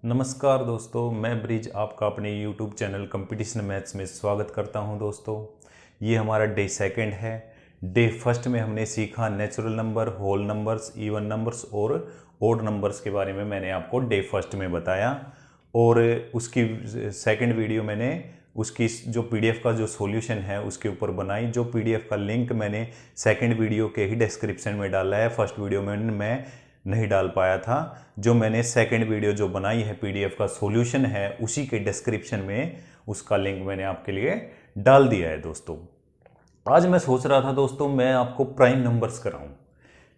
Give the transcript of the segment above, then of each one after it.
नमस्कार दोस्तों, मैं ब्रिज आपका अपने YouTube चैनल कंपटीशन मैथ्स में स्वागत करता हूं। दोस्तों, ये हमारा डे सेकंड है। डे फर्स्ट में हमने सीखा natural number, whole numbers, even numbers और ओड नंबर्स के बारे में मैंने आपको डे फर्स्ट में बताया। और उसकी सेकंड वीडियो मैंने उसकी जो पीडीएफ का जो सॉल्यूशन है उसके ऊपर बनाई। जो पीडीएफ का लिंक मैंने सेकंड वीडियो के ही डिस्क्रिप्शन में डाला है, फर्स्ट वीडियो में मैं नहीं डाल पाया था। जो मैंने सेकंड वीडियो जो बनाई है पीडीएफ का सॉल्यूशन है उसी के डिस्क्रिप्शन में उसका लिंक मैंने आपके लिए डाल दिया है। दोस्तों, आज मैं सोच रहा था दोस्तों मैं आपको प्राइम नंबर्स कराऊं,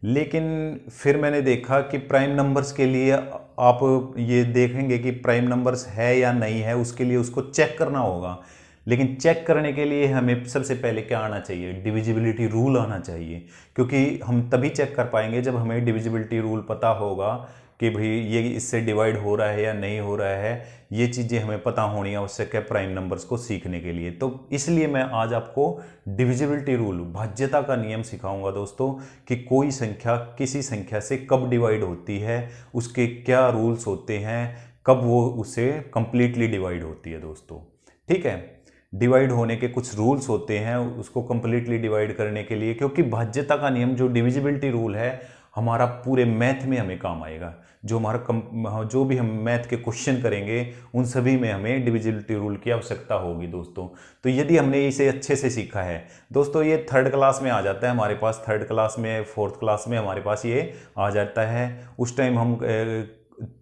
लेकिन फिर मैंने देखा कि प्राइम नंबर्स के लिए आप ये देखेंगे कि प्राइम नंबर्स है या नहीं है, उसके लिए उसको चेक करना होगा। लेकिन चेक करने के लिए हमें सबसे पहले क्या आना चाहिए? डिविजिबिलिटी रूल आना चाहिए, क्योंकि हम तभी चेक कर पाएंगे जब हमें डिविजिबिलिटी रूल पता होगा कि भाई ये इससे डिवाइड हो रहा है या नहीं हो रहा है। ये चीज़ें हमें पता होनी आवश्यक है प्राइम नंबर्स को सीखने के लिए। तो इसलिए मैं आज आपको डिविजिबिलिटी रूल, भाज्यता का नियम सिखाऊंगा दोस्तों, कि कोई संख्या किसी संख्या से कब डिवाइड होती है, उसके क्या रूल्स होते हैं, कब वो उसे कंप्लीटली डिवाइड होती है। दोस्तों, ठीक है, डिवाइड होने के कुछ रूल्स होते हैं उसको कंप्लीटली डिवाइड करने के लिए, क्योंकि भाज्यता का नियम जो डिविजिबिलिटी रूल है हमारा पूरे मैथ में हमें काम आएगा। जो हमारा जो भी हम मैथ के क्वेश्चन करेंगे उन सभी में हमें डिविजिबिलिटी रूल की आवश्यकता होगी। दोस्तों, तो यदि हमने इसे अच्छे से सीखा है दोस्तों, ये थर्ड क्लास में आ जाता है हमारे पास, थर्ड क्लास में, फोर्थ क्लास में हमारे पास ये आ जाता है। उस टाइम हम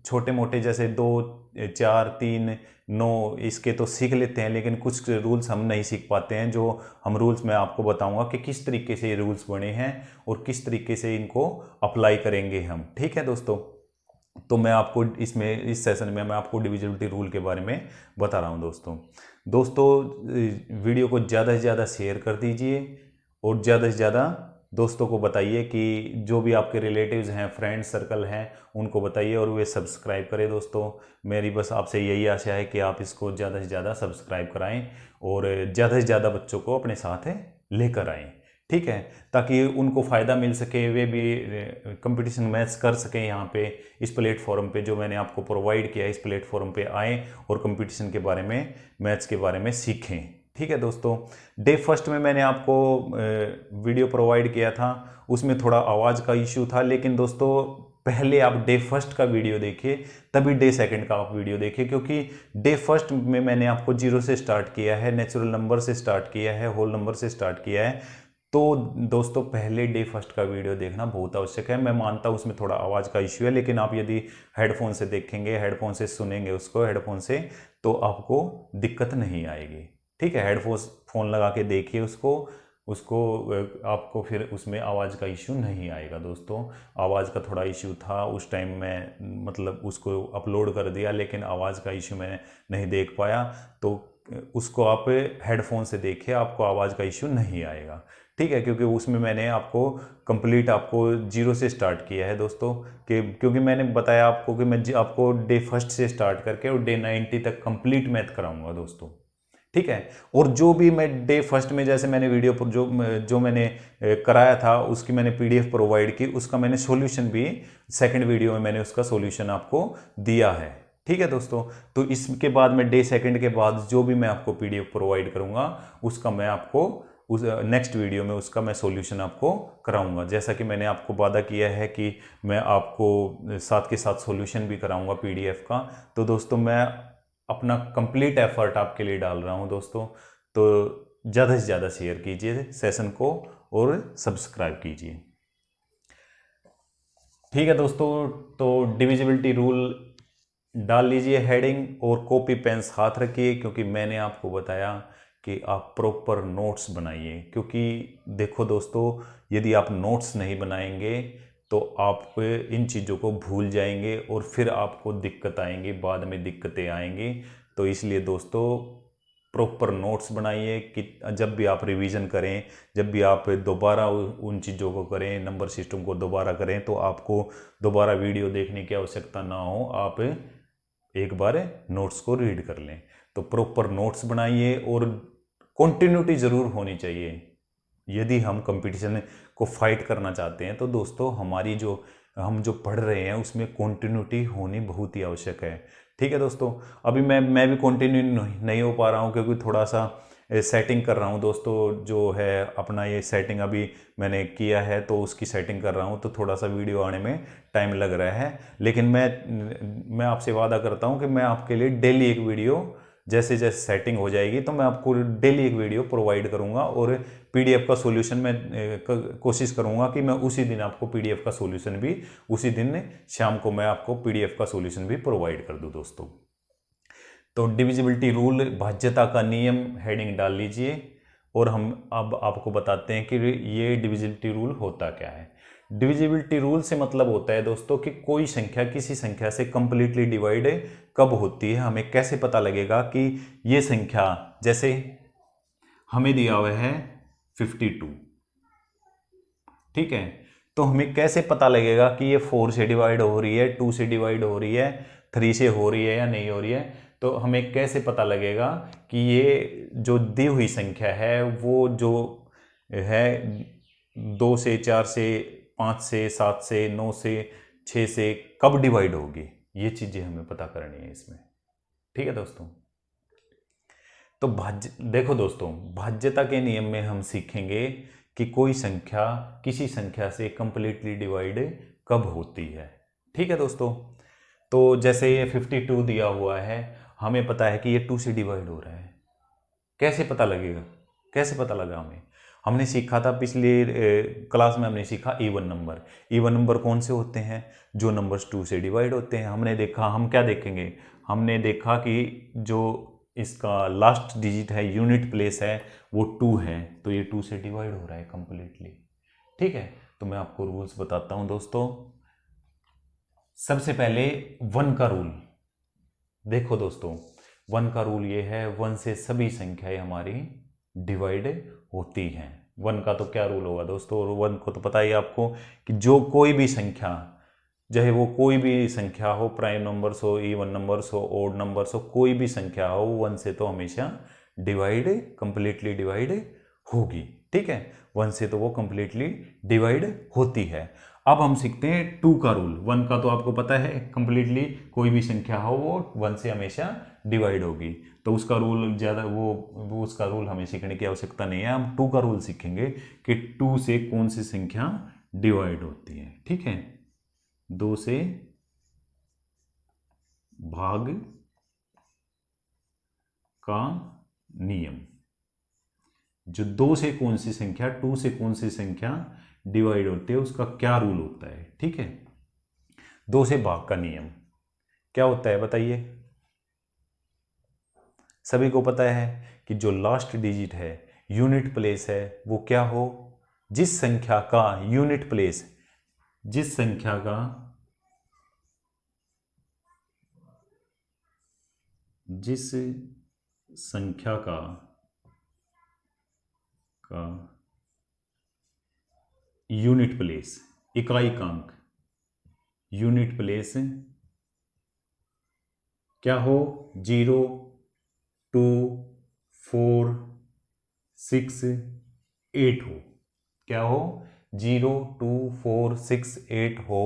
छोटे मोटे जैसे 2, 4, 3, 9 इसके तो सीख लेते हैं, लेकिन कुछ रूल्स हम नहीं सीख पाते हैं। जो हम रूल्स मैं आपको बताऊंगा कि किस तरीके से ये रूल्स बने हैं और किस तरीके से इनको अप्लाई करेंगे हम। ठीक है दोस्तों, तो मैं आपको इस सेशन में मैं आपको डिविजिबिलिटी रूल के बारे में बता रहा हूं। दोस्तों वीडियो को ज़्यादा से ज़्यादा शेयर कर दीजिए और ज़्यादा से ज़्यादा दोस्तों को बताइए कि जो भी आपके रिलेटिव्स हैं, फ्रेंड्स सर्कल हैं, उनको बताइए और वे सब्सक्राइब करें। दोस्तों, मेरी बस आपसे यही आशा है कि आप इसको ज़्यादा से ज़्यादा सब्सक्राइब कराएं और ज़्यादा से ज़्यादा बच्चों को अपने साथ लेकर आएँ। ठीक है, ताकि उनको फ़ायदा मिल सके, वे भी कंपटीशन मैथ्स कर सकें। यहाँ पे इस प्लेटफॉर्म पे जो मैंने आपको प्रोवाइड किया है, इस प्लेटफॉर्म पे आएँ और कंपटीशन के बारे में, मैथ्स के बारे में सीखें। ठीक है दोस्तों, डे फर्स्ट में मैंने आपको वीडियो प्रोवाइड किया था, उसमें थोड़ा आवाज़ का इश्यू था, लेकिन दोस्तों पहले आप डे फर्स्ट का वीडियो देखिए, तभी डे सेकंड का आप वीडियो देखिए। क्योंकि डे फर्स्ट में मैंने आपको जीरो से स्टार्ट किया है, नेचुरल नंबर से स्टार्ट किया है, होल नंबर से स्टार्ट किया है। तो दोस्तों पहले डे फर्स्ट का वीडियो देखना बहुत आवश्यक है। मैं मानता हूँ उसमें थोड़ा आवाज़ का इश्यू है, लेकिन आप यदि हेडफोन से देखेंगे, हेडफोन से सुनेंगे उसको, हेडफोन से, तो आपको दिक्कत नहीं आएगी। ठीक है, फोन लगा के देखिए उसको आपको फिर उसमें आवाज़ का इश्यू नहीं आएगा। दोस्तों, आवाज़ का थोड़ा इश्यू था उस टाइम, मैं मतलब उसको अपलोड कर दिया, लेकिन आवाज़ का इश्यू मैं नहीं देख पाया। तो उसको आप हेडफोन से देखिए, आपको आवाज़ का इश्यू नहीं आएगा। ठीक है, क्योंकि उसमें मैंने आपको कंप्लीट आपको जीरो से स्टार्ट किया है दोस्तों, क्योंकि मैंने बताया आपको कि मैं आपको डे फर्स्ट से स्टार्ट करके और डे 90 तक कंप्लीट मैथ कराऊंगा दोस्तों। ठीक है, और जो भी मैं डे फर्स्ट में जैसे मैंने वीडियो पर जो मैंने कराया था उसकी मैंने पीडीएफ प्रोवाइड की, उसका मैंने सॉल्यूशन भी सेकंड वीडियो में मैंने उसका सॉल्यूशन आपको दिया है। ठीक है दोस्तों, तो इसके बाद मैं डे सेकंड के बाद जो भी मैं आपको पीडीएफ प्रोवाइड करूंगा उसका मैं आपको उस नेक्स्ट वीडियो में उसका मैं सॉल्यूशन आपको कराऊंगा। जैसा कि मैंने आपको वादा किया है कि मैं आपको साथ के साथ सॉल्यूशन भी कराऊंगा पीडीएफ का। तो दोस्तों मैं अपना कंप्लीट एफर्ट आपके लिए डाल रहा हूं दोस्तों, तो ज़्यादा से ज़्यादा शेयर कीजिए सेशन को और सब्सक्राइब कीजिए। ठीक है दोस्तों, तो डिविजिबिलिटी रूल डाल लीजिए हेडिंग और कॉपी पेंस हाथ रखिए, क्योंकि मैंने आपको बताया कि आप प्रॉपर नोट्स बनाइए। क्योंकि देखो दोस्तों, यदि आप नोट्स नहीं बनाएंगे तो आप इन चीज़ों को भूल जाएंगे और फिर आपको दिक्कत आएंगी, बाद में दिक्कतें आएंगी। तो इसलिए दोस्तों प्रॉपर नोट्स बनाइए कि जब भी आप रिवीजन करें, जब भी आप दोबारा उन चीज़ों को करें, नंबर सिस्टम को दोबारा करें, तो आपको दोबारा वीडियो देखने की आवश्यकता ना हो, आप एक बार नोट्स को रीड कर लें। तो प्रॉपर नोट्स बनाइए और कॉन्टिन्यूटी ज़रूर होनी चाहिए। यदि हम कंपटीशन को फाइट करना चाहते हैं तो दोस्तों हम जो पढ़ रहे हैं उसमें कॉन्टिन्यूटी होनी बहुत ही आवश्यक है। ठीक है दोस्तों, अभी मैं भी कंटिन्यू नहीं हो पा रहा हूँ क्योंकि थोड़ा सा सेटिंग कर रहा हूँ दोस्तों, जो है अपना ये सेटिंग अभी मैंने किया है तो उसकी सेटिंग कर रहा हूँ, तो थोड़ा सा वीडियो आने में टाइम लग रहा है। लेकिन मैं आपसे वादा करता हूँ कि मैं आपके लिए डेली एक वीडियो, जैसे जैसे सेटिंग हो जाएगी तो मैं आपको डेली एक वीडियो प्रोवाइड करूँगा, और पीडीएफ का सॉल्यूशन मैं कोशिश करूँगा कि मैं उसी दिन आपको पीडीएफ का सॉल्यूशन भी, उसी दिन शाम को मैं आपको पीडीएफ का सॉल्यूशन भी प्रोवाइड कर दूँ दोस्तों। तो डिविजिबिलिटी रूल, भाज्यता का नियम हेडिंग डाल लीजिए, और हम अब आपको बताते हैं कि ये डिविजिबिलिटी रूल होता क्या है। डिविजिबिलिटी रूल से मतलब होता है दोस्तों कि कोई संख्या किसी संख्या से कंप्लीटली डिवाइड कब होती है। हमें कैसे पता लगेगा कि ये संख्या, जैसे हमें दिया हुआ है 52, ठीक है, तो हमें कैसे पता लगेगा कि ये 4 से डिवाइड हो रही है, 2 से डिवाइड हो रही है, 3 से हो रही है या नहीं हो रही है। तो हमें कैसे पता लगेगा कि ये जो दी हुई संख्या है वो जो है 2 से, 4 से, 5 से, 7 से, 9 से, 6 से कब डिवाइड होगी, ये चीज़ें हमें पता करनी है इसमें। ठीक है दोस्तों, तो देखो दोस्तों, भाज्यता के नियम में हम सीखेंगे कि कोई संख्या किसी संख्या से कंप्लीटली डिवाइड कब होती है। ठीक है दोस्तों, तो जैसे ये 52 दिया हुआ है, हमें पता है कि ये 2 से डिवाइड हो रहा है। कैसे पता लगेगा, कैसे पता लगा हमें? हमने सीखा था पिछले क्लास में, हमने सीखा इवन नंबर। इवन नंबर कौन से होते हैं? जो नंबर्स 2 से डिवाइड होते हैं। हमने देखा, हम क्या देखेंगे, हमने देखा कि जो इसका लास्ट डिजिट है, यूनिट प्लेस है, वो 2 है, तो ये 2 से डिवाइड हो रहा है कंप्लीटली। ठीक है, तो मैं आपको रूल्स बताता हूं दोस्तों। सबसे पहले 1 का रूल देखो दोस्तों, 1 का रूल ये है, 1 से सभी संख्याएं हमारी डिवाइड होती हैं। 1 का तो क्या रूल होगा दोस्तों, 1 को तो पता ही आपको कि जो कोई भी संख्या, चाहे वो कोई भी संख्या हो, प्राइम नंबर्स हो, इवन नंबर्स हो, ओड नंबर्स हो, कोई भी संख्या हो, 1 से तो हमेशा डिवाइड, कंप्लीटली डिवाइड होगी। ठीक है, 1 से तो वो कंप्लीटली डिवाइड होती है। अब हम सीखते हैं 2 का रूल। 1 का तो आपको पता है, कंप्लीटली कोई भी संख्या हो वो 1 से हमेशा डिवाइड होगी, तो उसका रूल ज़्यादा वो उसका रूल हमें सीखने की आवश्यकता नहीं है। हम 2 का रूल सीखेंगे कि 2 से कौन सी संख्या डिवाइड होती है। ठीक है, 2 से भाग का नियम। जो 2 से कौन सी संख्या, 2 से कौन सी संख्या डिवाइड होती है, उसका क्या रूल होता है। ठीक है, 2 से भाग का नियम क्या होता है बताइए? सभी को पता है कि जो लास्ट डिजिट है, यूनिट प्लेस है, वो क्या हो, जिस संख्या का यूनिट प्लेस, जिस संख्या का जिस संख्या का यूनिट प्लेस, इकाइकांक, यूनिट प्लेस क्या हो, 0, 2, 4, 6, 8 हो। क्या हो, 0, 2, 4, 6, 8 हो,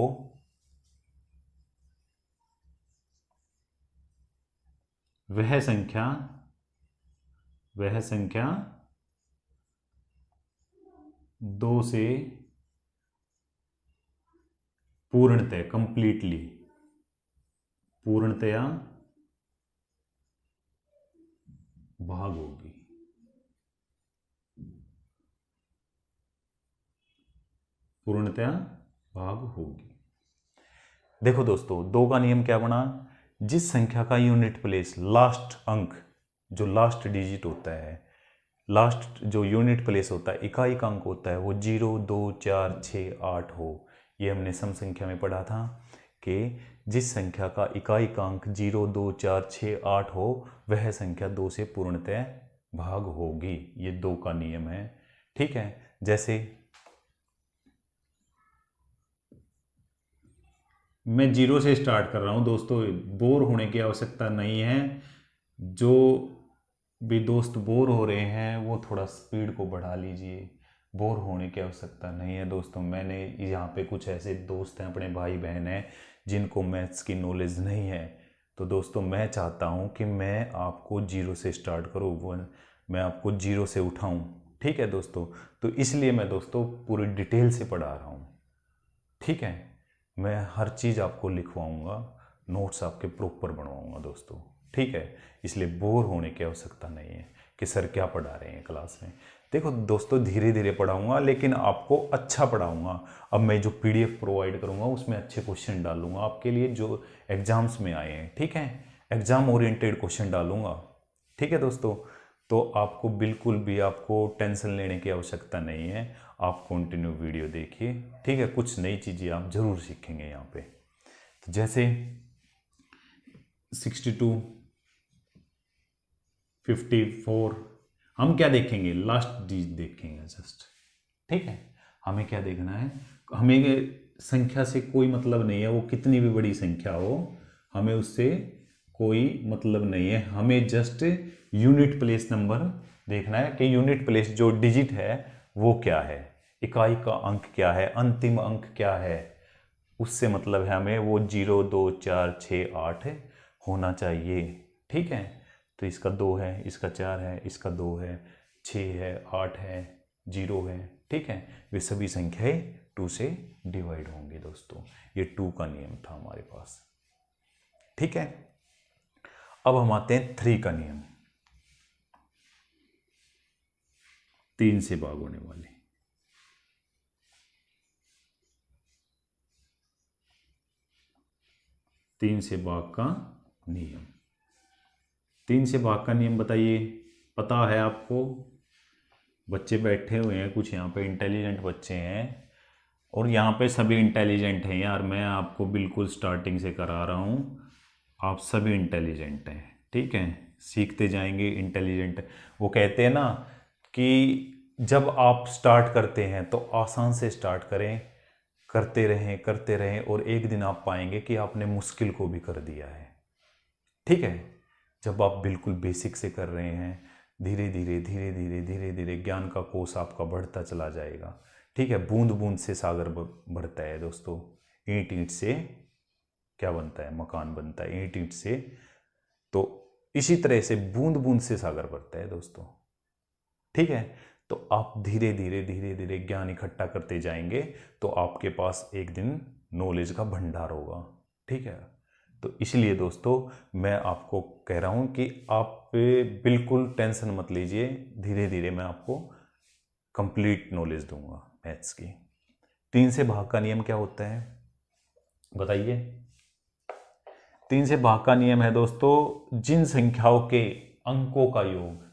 वह संख्या 2 से पूर्णतः, कंप्लीटली, पूर्णतया भाग होगी। पूर्णतया भाग होगी। देखो दोस्तों, 2 का नियम क्या बना, जिस संख्या का यूनिट प्लेस, लास्ट अंक, जो लास्ट डिजिट होता है, लास्ट जो यूनिट प्लेस होता है, इकाई अंक होता है, वो 0, 2, 4, 6, 8 हो। ये हमने सम संख्या में पढ़ा था कि जिस संख्या का इकाई अंक 0, 2, 4, 6, 8 हो, वह संख्या 2 से पूर्णतः भाग होगी। ये 2 का नियम है। ठीक है, जैसे मैं 0 से स्टार्ट कर रहा हूँ दोस्तों, बोर होने की आवश्यकता नहीं है। जो भी दोस्त बोर हो रहे हैं वो थोड़ा स्पीड को बढ़ा लीजिए, बोर होने की आवश्यकता नहीं है दोस्तों। मैंने यहाँ पे कुछ ऐसे दोस्त हैं, अपने भाई बहन हैं, जिनको मैथ्स की नॉलेज नहीं है, तो दोस्तों मैं चाहता हूँ कि मैं आपको जीरो से स्टार्ट करूँ, मैं आपको जीरो से उठाऊँ। ठीक है दोस्तों, तो इसलिए मैं दोस्तों पूरी डिटेल से पढ़ा रहा हूँ। ठीक है, मैं हर चीज़ आपको लिखवाऊँगा, नोट्स आपके प्रॉपर बनवाऊँगा दोस्तों। ठीक है, इसलिए बोर होने की आवश्यकता नहीं है कि सर क्या पढ़ा रहे हैं क्लास में। देखो दोस्तों, धीरे धीरे पढ़ाऊँगा लेकिन आपको अच्छा पढ़ाऊँगा। अब मैं जो PDF प्रोवाइड करूँगा उसमें अच्छे क्वेश्चन डालूँगा आपके लिए जो एग्ज़ाम्स में आए हैं। ठीक है, एग्ज़ाम ओरिएंटेड क्वेश्चन डालूँगा। ठीक है दोस्तों, तो आपको बिल्कुल भी आपको टेंशन लेने की आवश्यकता नहीं है। आप कंटिन्यू वीडियो देखिए। ठीक है, कुछ नई चीज़ें आप ज़रूर सीखेंगे यहाँ पे। तो जैसे 62, 54, हम क्या देखेंगे, लास्ट डिजिट देखेंगे जस्ट। ठीक है, हमें क्या देखना है, हमें संख्या से कोई मतलब नहीं है, वो कितनी भी बड़ी संख्या हो, हमें उससे कोई मतलब नहीं है। हमें जस्ट यूनिट प्लेस नंबर देखना है कि यूनिट प्लेस जो डिजिट है वो क्या है, इकाई का अंक क्या है, अंतिम अंक क्या है, उससे मतलब है हमें वो 0, 2, 4, 6, 8 होना चाहिए। ठीक है, तो इसका 2 है, इसका 4 है, इसका 2 है, 6 है, 8 है, 0 है। ठीक है, वे सभी संख्याएं 2 से डिवाइड होंगी दोस्तों। ये 2 का नियम था हमारे पास। ठीक है, अब हम आते हैं 3 का नियम, 3 से भाग होने वाले। तीन से भाग का नियम, 3 से भाग का नियम बताइए, पता है आपको? बच्चे बैठे हुए हैं, कुछ यहाँ पे इंटेलिजेंट बच्चे हैं, और यहाँ पे सभी इंटेलिजेंट हैं यार। मैं आपको बिल्कुल स्टार्टिंग से करा रहा हूँ, आप सभी इंटेलिजेंट हैं। ठीक है, सीखते जाएंगे, इंटेलिजेंट। वो कहते हैं ना कि जब आप स्टार्ट करते हैं तो आसान से स्टार्ट करें, करते रहें और एक दिन आप पाएंगे कि आपने मुश्किल को भी कर दिया है। ठीक है, जब आप बिल्कुल बेसिक से कर रहे हैं, धीरे धीरे धीरे धीरे धीरे धीरे ज्ञान का कोष आपका बढ़ता चला जाएगा। ठीक है, बूंद बूंद से सागर बढ़ता है दोस्तों। ईंट ईंट से क्या बनता है, मकान बनता है, ईंट ईंट से। तो इसी तरह से बूंद बूंद से सागर बढ़ता है दोस्तों। ठीक है, तो आप धीरे धीरे धीरे धीरे ज्ञान इकट्ठा करते जाएंगे तो आपके पास एक दिन नॉलेज का भंडार होगा। ठीक है, तो इसलिए दोस्तों मैं आपको कह रहा हूं कि आप बिल्कुल टेंशन मत लीजिए, धीरे धीरे मैं आपको कंप्लीट नॉलेज दूंगा मैथ्स की। 3 से भाग का नियम क्या होता है बताइए? 3 से भाग का नियम है दोस्तों, जिन संख्याओं के अंकों का योग,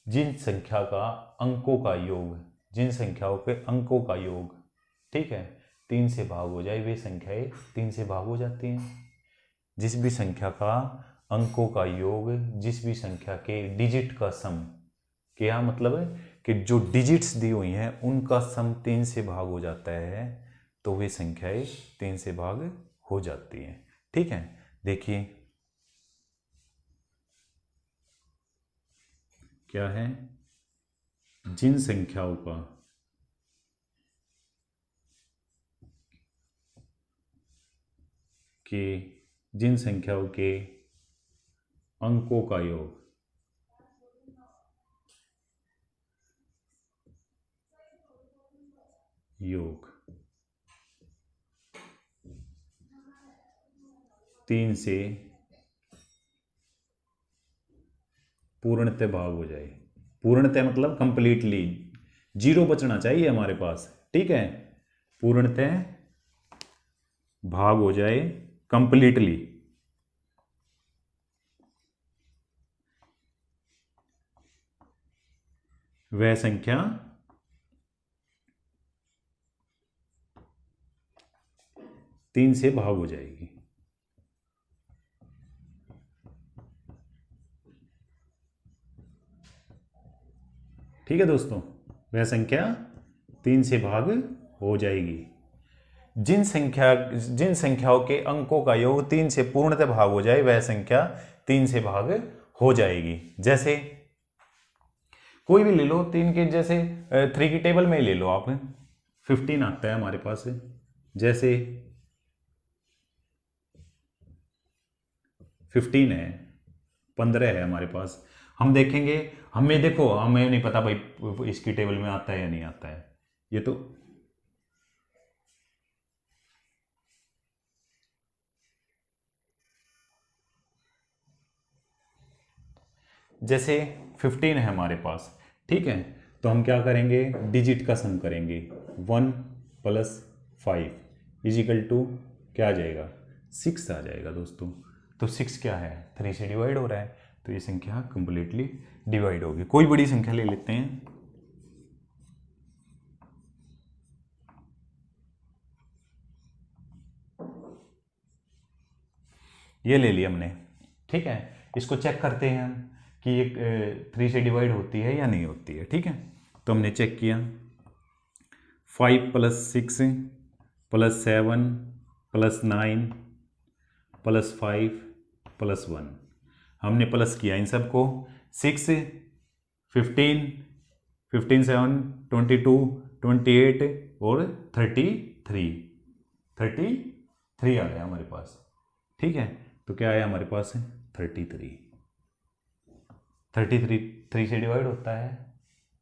जिन संख्या का अंकों का योग, जिन संख्याओं के अंकों का योग, ठीक है, 3 से भाग हो जाए, वे संख्याएं 3 से भाग हो जाती हैं। जिस भी संख्या का अंकों का योग, जिस भी संख्या के डिजिट का सम, क्या मतलब है कि जो डिजिट्स दी हुई हैं उनका सम 3 से भाग हो जाता है, तो वे संख्याएं 3 से भाग हो जाती हैं। ठीक है, देखिए क्या है, जिन संख्याओं का जिन संख्याओं के अंकों का योग योग 3 से पूर्णतः भाग हो जाए। पूर्णतः मतलब कंप्लीटली, 0 बचना चाहिए हमारे पास। ठीक है, पूर्णतः भाग हो जाए कंप्लीटली, वह संख्या 3 से भाग हो जाएगी। ठीक है दोस्तों, वह संख्या 3 से भाग हो जाएगी। जिन संख्याओं के अंकों का योग 3 से पूर्णतः भाग हो जाए, वह संख्या 3 से भाग हो जाएगी। जैसे कोई भी ले लो, 3 के जैसे 3 की टेबल में ही ले लो आप, 15 आता है हमारे पास। जैसे 15 है, 15 है हमारे पास। हम देखेंगे, हमें देखो हमें नहीं पता भाई इसकी टेबल में आता है या नहीं आता है, ये तो जैसे 15 है हमारे पास, ठीक है। तो हम क्या करेंगे, डिजिट का सम करेंगे। 1 + 5 इजिकल टू क्या आ जाएगा, 6 आ जाएगा दोस्तों। तो 6 क्या है, 3 से डिवाइड हो रहा है, तो ये संख्या कंप्लीटली डिवाइड होगी। कोई बड़ी संख्या ले लेते हैं, ये ले लिया हमने, ठीक है। इसको चेक करते हैं हम कि ये 3 से डिवाइड होती है या नहीं होती है, ठीक है। तो हमने चेक किया, 5 + 6 + 7 + 9 + 5 + 1, हमने प्लस किया इन सबको। 6 15 15 7 22 28 और 33 आ गया हमारे पास, ठीक है। तो क्या आया हमारे पास, 33 3 से डिवाइड होता है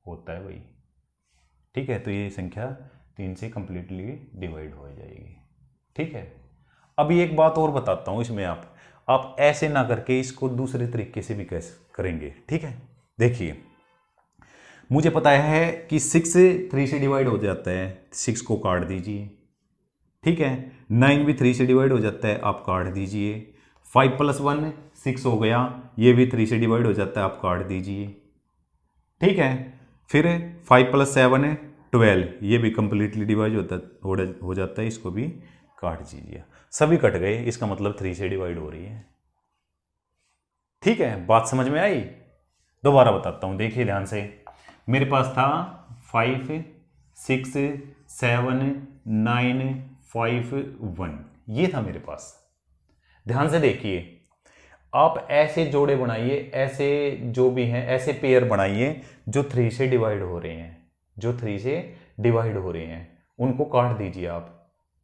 भाई, ठीक है। तो ये संख्या 3 से कंप्लीटली डिवाइड हो जाएगी, ठीक है। अभी एक बात और बताता हूँ इसमें, आप ऐसे ना करके इसको दूसरे तरीके से भी कैसे करेंगे, ठीक है। देखिए, मुझे पता है कि 6 3 से डिवाइड हो जाता है, 6 को काट दीजिए, ठीक है। 9 भी 3 से डिवाइड हो जाता है, आप काट दीजिए। 5 + 1 6 हो गया, ये भी 3 से डिवाइड हो जाता है, आप काट दीजिए, ठीक है। फिर 5 + 7 12, ये भी कंप्लीटली डिवाइड हो जाता है, इसको भी काट दीजिए। सभी कट गए, इसका मतलब 3 से डिवाइड हो रही है, ठीक है। बात समझ में आई? दोबारा बताता हूं, देखिए ध्यान से। मेरे पास था 5 6 7 9 5 1, ये था मेरे पास। ध्यान से देखिए, आप ऐसे जोड़े बनाइए, ऐसे जो भी हैं ऐसे पेयर बनाइए जो 3 से डिवाइड हो रहे हैं, उनको काट दीजिए आप,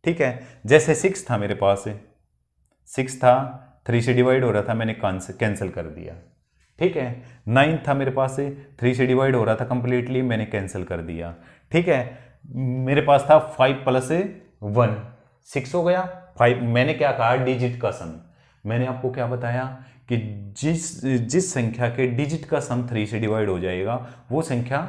ठीक है। जैसे 6 था मेरे पास, 6 था, 3 से डिवाइड हो रहा था, मैंने कैंसिल कर दिया, ठीक है। 9 था मेरे पास, 3 से डिवाइड हो रहा था कंप्लीटली, मैंने कैंसिल कर दिया, ठीक है। मेरे पास था 5 + 1 6 हो गया। 5, मैंने क्या कहा, डिजिट का सम। मैंने आपको क्या बताया कि जिस संख्या के डिजिट का सम 3 से डिवाइड हो जाएगा, वो संख्या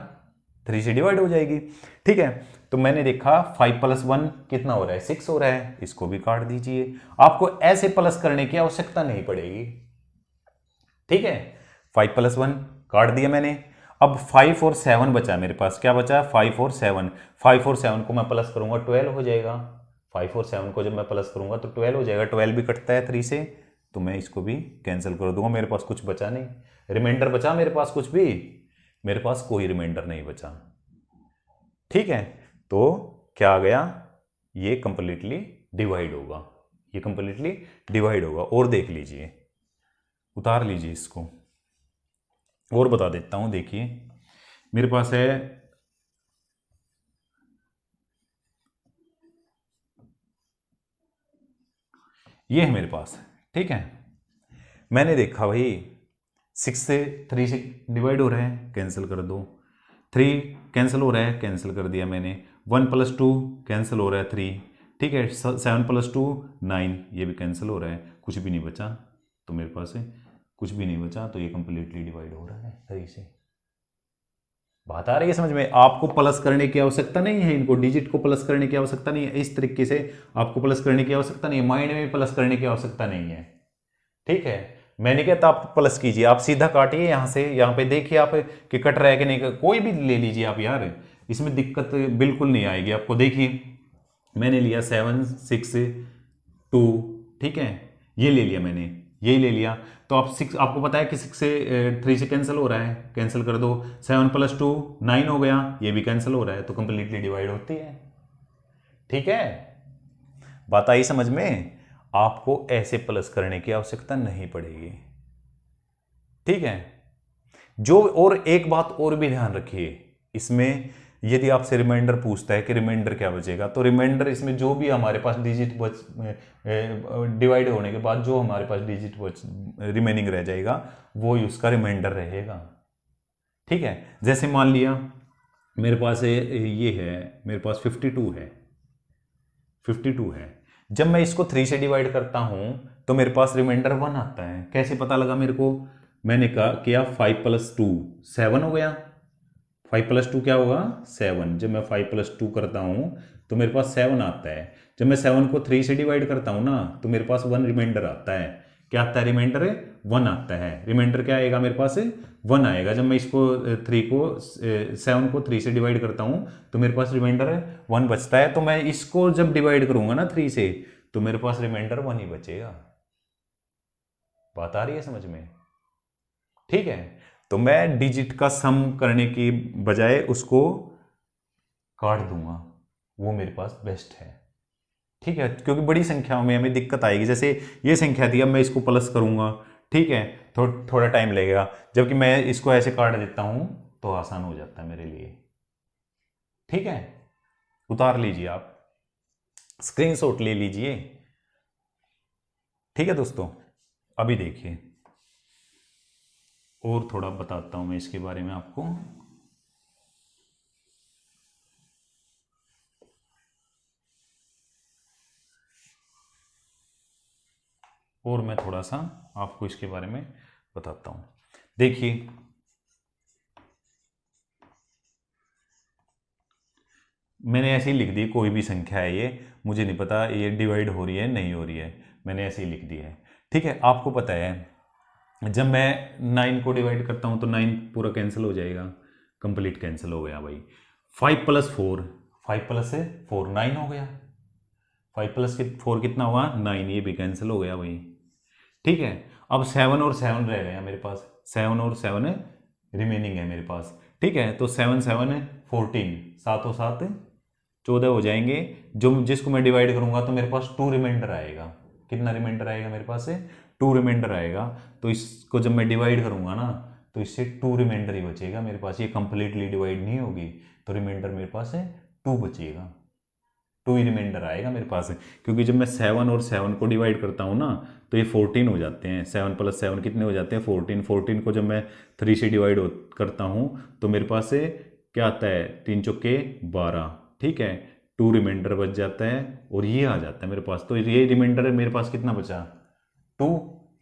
3 से डिवाइड हो जाएगी, ठीक है। तो मैंने देखा 5 + 1 कितना हो रहा है, 6 हो रहा है, इसको भी काट दीजिए। आपको ऐसे प्लस करने की आवश्यकता नहीं पड़ेगी, ठीक है। 5 + 1 काट दिया मैंने। अब 5 और 7 बचा मेरे पास, क्या बचा, 5 और 7। 5 और 7 को मैं प्लस करूंगा, 12 हो जाएगा। 5 और 7 को जब मैं प्लस करूंगा तो 12 हो जाएगा। 12 भी कटता है 3 से, तो मैं इसको भी कैंसिल कर दूंगा, मेरे पास कुछ बचा नहीं। रिमाइंडर बचा मेरे पास कुछ भी, मेरे पास कोई रिमाइंडर नहीं बचा, ठीक है। तो क्या आ गया, ये कंप्लीटली डिवाइड होगा, और देख लीजिए, उतार लीजिए इसको, और बता देता हूं। देखिए मेरे पास है, ये है मेरे पास, ठीक है। मैंने देखा भाई 6 से 3 से डिवाइड हो रहा है, कैंसिल कर दो। 3 कैंसिल हो रहा है, कैंसिल कर दिया मैंने। 1 + 2 कैंसिल हो रहा है 3, ठीक है। 7 + 2 9, ये भी कैंसिल हो रहा है, कुछ भी नहीं बचा। तो मेरे पास है कुछ भी नहीं बचा, तो ये कंप्लीटली डिवाइड हो रहा है 3 से। बात आ रही है समझ में? आपको प्लस करने की आवश्यकता नहीं है, इनको डिजिट को प्लस करने की आवश्यकता नहीं है, इस तरीके से आपको प्लस करने की आवश्यकता नहीं है, माइंड में प्लस करने की आवश्यकता नहीं है, ठीक है। मैं नहीं कहता आप प्लस कीजिए, आप सीधा काटिए यहां से, यहां पे देखिए आप कि कट रहा है कि नहीं, कोई भी ले लीजिए आप यार, इसमें दिक्कत बिल्कुल नहीं आएगी आपको। देखिए मैंने लिया 7 6 2, ठीक है, ये ले लिया मैंने, यही ले लिया। तो आप 6, आपको पता है कि 6 से 3 से कैंसिल हो रहा है, कैंसिल कर दो। 7 + 2 9 हो गया, ये भी कैंसिल हो रहा है, तो कंप्लीटली डिवाइड होती है, ठीक है। बात आई समझ में? आपको ऐसे प्लस करने की आवश्यकता नहीं पड़ेगी, ठीक है। जो और एक बात और भी ध्यान रखिए, इसमें यदि आपसे रिमाइंडर पूछता है कि रिमाइंडर क्या बचेगा, तो रिमाइंडर इसमें जो भी हमारे पास डिजिट बच डिवाइड होने के बाद जो हमारे पास डिजिट बच रिमेनिंग रह जाएगा वो ही उसका रिमाइंडर रहेगा। ठीक है, जैसे मान लिया मेरे पास ये है, मेरे पास 52 है, 52 है। जब मैं इसको 3 से डिवाइड करता हूं तो मेरे पास रिमाइंडर 1 आता है। कैसे पता लगा मेरे को? मैंने कहा किया 5 + 2 7 हो गया। 5 + 2 क्या होगा? 7। जब मैं 5 + 2 करता हूं तो मेरे पास 7 आता है। जब मैं 7 को 3 से डिवाइड करता हूं ना तो मेरे पास 1 रिमाइंडर आता है। क्या आता है? रिमाइंडर 1 आता है। रिमाइंडर क्या आएगा मेरे पास? 1 आएगा। जब मैं इसको 7 को 3 से डिवाइड करता हूं तो मेरे पास रिमाइंडर 1 बचता है। तो मैं इसको जब डिवाइड करूंगा ना 3 से तो मेरे पास रिमाइंडर 1 ही बचेगा। बात आ रही है समझ में? ठीक है, तो मैं डिजिट का सम करने की बजाय उसको काट दूंगा, वो मेरे पास बेस्ट है। ठीक है, क्योंकि बड़ी संख्याओं में हमें दिक्कत आएगी। जैसे ये संख्या थी, अब मैं इसको प्लस करूंगा, ठीक है, थोड़ा टाइम लगेगा। जबकि मैं इसको ऐसे काट देता हूं तो आसान हो जाता है मेरे लिए। ठीक है, उतार लीजिए, आप स्क्रीनशॉट ले लीजिए। ठीक है दोस्तों, अभी देखिए और थोड़ा बताता हूं मैं इसके बारे में आपको। और मैं थोड़ा सा आपको इसके बारे में बताता हूं। देखिए, मैंने ऐसे ही लिख दी, कोई भी संख्या है ये, मुझे नहीं पता ये डिवाइड हो रही है नहीं हो रही है, मैंने ऐसे ही लिख दी है। ठीक है, आपको पता है जब मैं 9 को डिवाइड करता हूं तो 9 पूरा कैंसिल हो जाएगा, कंप्लीट कैंसिल हो गया भाई। 5 + 4, 5 + 4 9 हो गया। 5 + 4 कितना हुआ? 9, ये भी कैंसिल हो गया भाई। ठीक है, अब 7 और 7 रह गया मेरे पास, 7 और 7 रिमेनिंग है मेरे पास। ठीक है, तो 7 7 14, 7 और 7 14 हो जाएंगे। जो जिसको मैं डिवाइड करूंगा तो मेरे पास 2 रिमाइंडर आएगा। कितना रिमाइंडर आएगा मेरे पास? 2 रिमाइंडर आएगा। तो इसको जब मैं डिवाइड करूंगा ना तो इससे 2 रिमाइंडर ही बचेगा मेरे पास, ये कंप्लीटली डिवाइड नहीं होगी। तो रिमाइंडर मेरे पास 2 बचेगा, 2 ही रिमाइंडर आएगा मेरे पास। क्योंकि जब मैं 7 और 7 को डिवाइड करता हूँ ना तो ये 14 हो जाते हैं। 7 + 7 कितने हो जाते हैं? 14। 14 को जब मैं 3 से डिवाइड करता हूँ तो मेरे पास क्या आता है? 3 चौके 12। ठीक है, 2 रिमाइंडर बच जाता है और ये आ जाता है मेरे पास। तो ये रिमाइंडर मेरे पास कितना बचा? 2।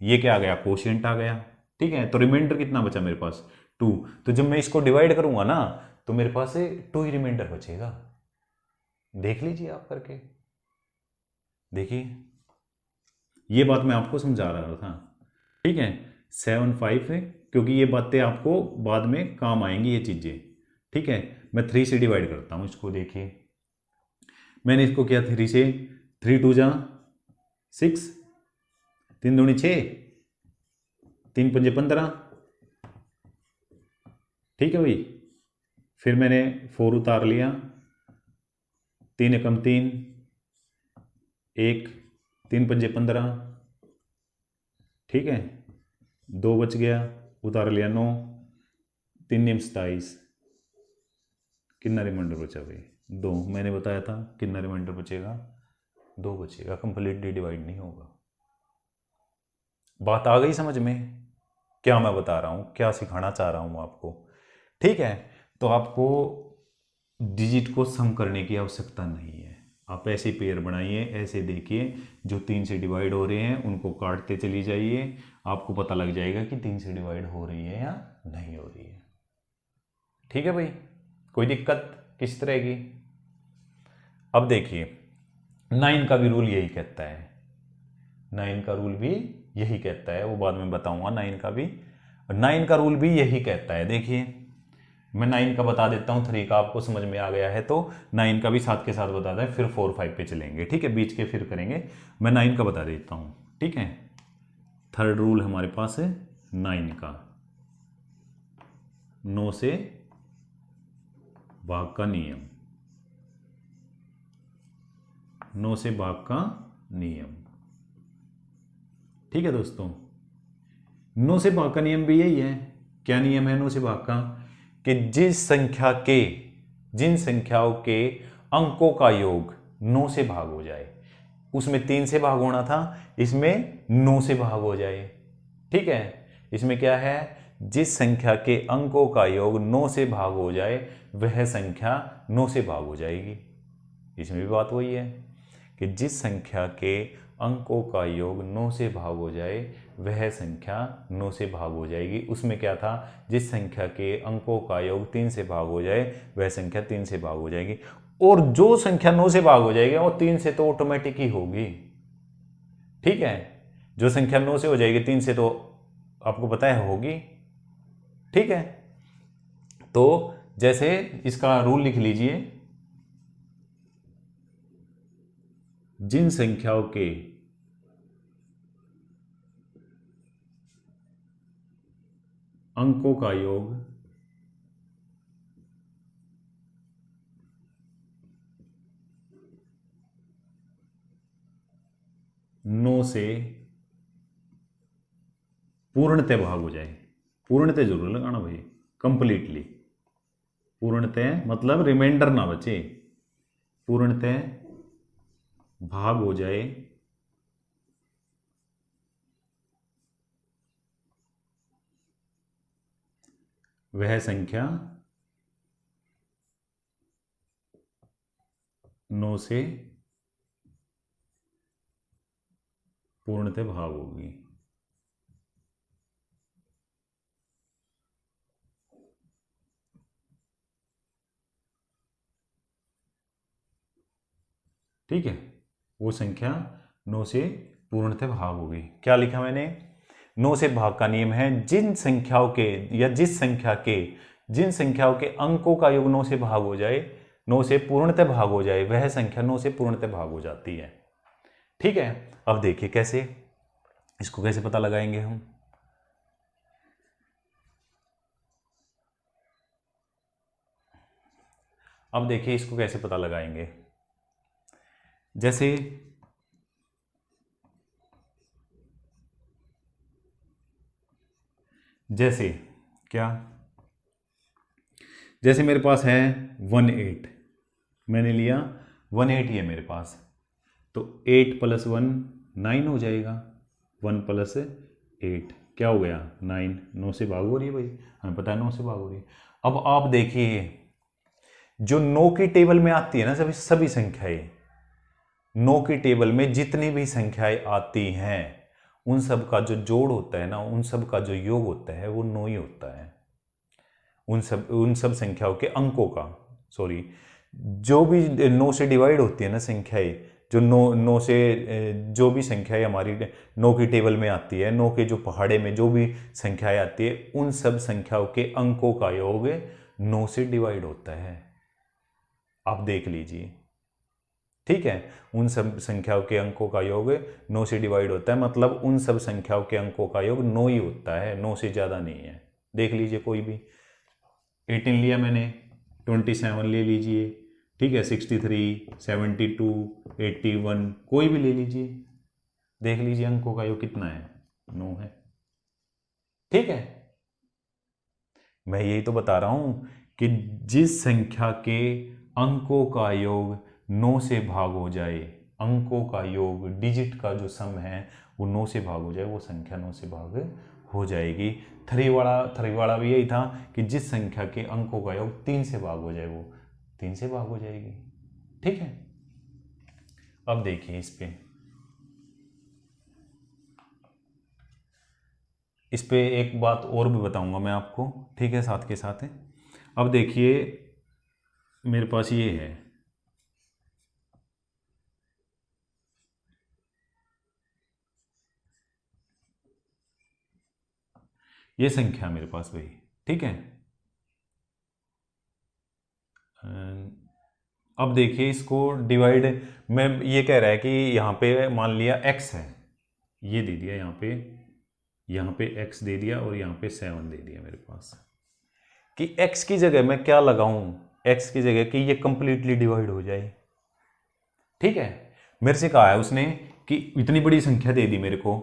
ये क्या आ गया? कोशिएंट आ गया। ठीक है, तो रिमाइंडर कितना बचा मेरे पास? 2। तो जब मैं इसको डिवाइड करूंगा ना तो मेरे पास 2 ही रिमाइंडर बचेगा। देख लीजिए आप करके, देखिए, ये बात मैं आपको समझा रहा था। ठीक है, 7 5 है, क्योंकि ये बातें आपको बाद में काम आएंगी ये चीज़ें। ठीक है, मैं 3 से डिवाइड करता हूँ इसको। देखिए, मैंने इसको किया 3 से, 3 2 जा 6, 3 दूनी 6, 3 पंजे 15। ठीक है भाई, फिर मैंने 4 उतार लिया, 3 एकम 3, 1, 3 पंजे 15। ठीक है, 2 बच गया, उतार लिया 9, 3 नियम 27। कितना रिमाइंडर बचा भाई? 2। मैंने बताया था कितना रिमाइंडर बचेगा? 2 बचेगा, कंप्लीटली डिवाइड नहीं होगा। बात आ गई समझ में? क्या मैं बता रहा हूं, क्या सिखाना चाह रहा हूं आपको? ठीक है, तो आपको डिजिट को सम करने की आवश्यकता नहीं है। आप ऐसे पेयर बनाइए, ऐसे देखिए, जो 3 से डिवाइड हो रहे हैं उनको काटते चली जाइए, आपको पता लग जाएगा कि 3 से डिवाइड हो रही है या नहीं हो रही है। ठीक है भाई, कोई दिक्कत किस तरह की? अब देखिए, 9 का भी रूल यही कहता है, 9 का रूल भी यही कहता है, वो बाद में बताऊंगा। 9 का भी, 9 का रूल भी यही कहता है। देखिए, मैं 9 का बता देता हूँ, 3 का आपको समझ में आ गया है तो 9 का भी साथ के साथ बताता है, फिर 4 5 पे चलेंगे। ठीक है, बीच के फिर करेंगे। मैं 9 का बता देता हूँ। ठीक है, थर्ड रूल हमारे पास है 9 का, 9 से भाग का नियम, 9 से भाग का नियम। ठीक है दोस्तों, 9 से भाग का नियम भी यही है। क्या नियम है 9 से भाग का? कि जिस संख्या के जिन संख्याओं के अंकों का योग 9 से भाग हो जाए। उसमें 3 से भाग होना था, इसमें 9 से भाग हो जाए। ठीक है, इसमें क्या है, जिस संख्या के अंकों का योग 9 से भाग हो जाए वह संख्या 9 से भाग हो जाएगी। इसमें भी बात वही है कि जिस संख्या के अंकों का योग 9 से भाग हो जाए वह संख्या 9 से भाग हो जाएगी। उसमें क्या था, जिस संख्या के अंकों का योग 3 से भाग हो जाए वह संख्या 3 से भाग हो जाएगी। और जो संख्या 9 से भाग हो जाएगी वो 3 से तो ऑटोमेटिक ही होगी। ठीक है, जो संख्या 9 से हो जाएगी 3 से तो आपको पता है होगी। ठीक है, तो जैसे इसका रूल लिख लीजिए, जिन संख्याओं के अंकों का योग 9 से पूर्णतः भाग हो जाए। पूर्णतः जरूर लगाना भाई, कंप्लीटली। पूर्णतः मतलब रिमाइंडर ना बचे, पूर्णतः भाग हो जाए वह संख्या 9 से पूर्णतः भाग होगी। ठीक है, वो संख्या 9 से पूर्णतः भाग होगी। क्या लिखा मैंने, 9 से भाग का नियम है, जिन संख्याओं के या जिस संख्या के जिन संख्याओं के अंकों का योग 9 से भाग हो जाए, 9 से पूर्णतः भाग हो जाए वह संख्या 9 से पूर्णतः भाग हो जाती है। ठीक है, अब देखिए कैसे, इसको कैसे पता लगाएंगे हम। अब देखिए इसको कैसे पता लगाएंगे। जैसे जैसे क्या, जैसे मेरे पास है 18, मैंने लिया 18 ही है मेरे पास, तो 8 + 1 9 हो जाएगा। 1 + 8 क्या हो गया 9, 9 से भाग हो रही है भाई, हमें पता है 9 से भाग हो रही है। अब आप देखिए जो 9 की टेबल में आती है ना सभी संख्याएं, 9 की टेबल में जितनी भी संख्याएं आती हैं उन सब का जो जोड़ होता है ना, उन सब का जो योग होता है वो 9 ही होता है। उन सब संख्याओं के अंकों का, सॉरी, जो भी 9 से डिवाइड होती है ना संख्याएं, जो 9 से जो भी संख्याएं हमारी 9 की टेबल में आती है, 9 के जो पहाड़े में जो भी संख्याएं आती है उन सब संख्याओं के अंकों का योग 9 से डिवाइड होता है। आप देख लीजिए। ठीक है, उन सब संख्याओं के अंकों का योग 9 से डिवाइड होता है, मतलब उन सब संख्याओं के अंकों का योग 9 ही होता है, 9 से ज़्यादा नहीं है। देख लीजिए कोई भी, 18 लिया मैंने, 27 ले लीजिए, ठीक है, 63, 72, 81 कोई भी ले लीजिए, देख लीजिए अंकों का योग कितना है, 9 है। ठीक है, मैं यही तो बता रहा हूं कि जिस संख्या के अंकों का योग 9 से भाग हो जाए, अंकों का योग डिजिट का जो सम है वो 9 से भाग हो जाए, वो संख्या 9 से भाग हो जाएगी। थ्री वाला भी यही था कि जिस संख्या के अंकों का योग 3 से भाग हो जाए वो 3 से भाग हो जाएगी। ठीक है, अब देखिए इस पे एक बात और भी बताऊंगा मैं आपको, ठीक है, साथ के साथ है। अब देखिए मेरे पास ये है, ये संख्या मेरे पास भाई, ठीक है। अब देखिए इसको डिवाइड, मैं ये कह रहा है कि यहाँ पे मान लिया x है, ये दे दिया यहाँ पे x दे दिया और यहाँ पे 7 दे दिया मेरे पास, कि x की जगह मैं क्या लगाऊं, x की जगह कि ये कंप्लीटली डिवाइड हो जाए। ठीक है, मेरे से कहा है उसने कि इतनी बड़ी संख्या दे दी मेरे को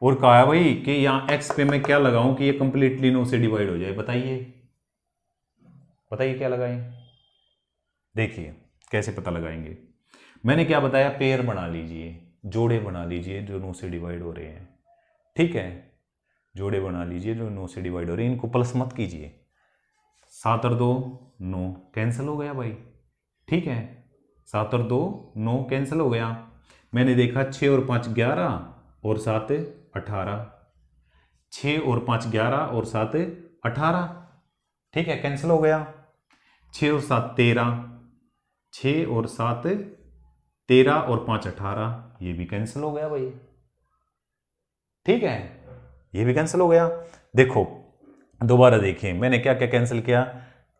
और कहा है भाई कि यहाँ x पे मैं क्या लगाऊं कि ये कंप्लीटली 9 से डिवाइड हो जाए। बताइए क्या लगाएं। देखिए कैसे पता लगाएंगे। मैंने क्या बताया, पेयर बना लीजिए, जोड़े बना लीजिए जो 9 से डिवाइड हो रहे हैं। ठीक है, जोड़े बना लीजिए जो 9 से डिवाइड हो रहे हैं, इनको प्लस मत कीजिए। 7 और 2 9 कैंसिल हो गया भाई। ठीक है, 7 और 2 9 कैंसिल हो गया। मैंने देखा 6 और 5 11 और 7 18। 6 और 5 11 और 7 18। ठीक है, कैंसिल हो गया। 6 और 7 13। 6 और 7 13 और 5 18, ये भी कैंसिल हो गया भाई। ठीक है, ये भी कैंसिल हो गया। देखो दोबारा देखिए मैंने क्या क्या कैंसिल किया।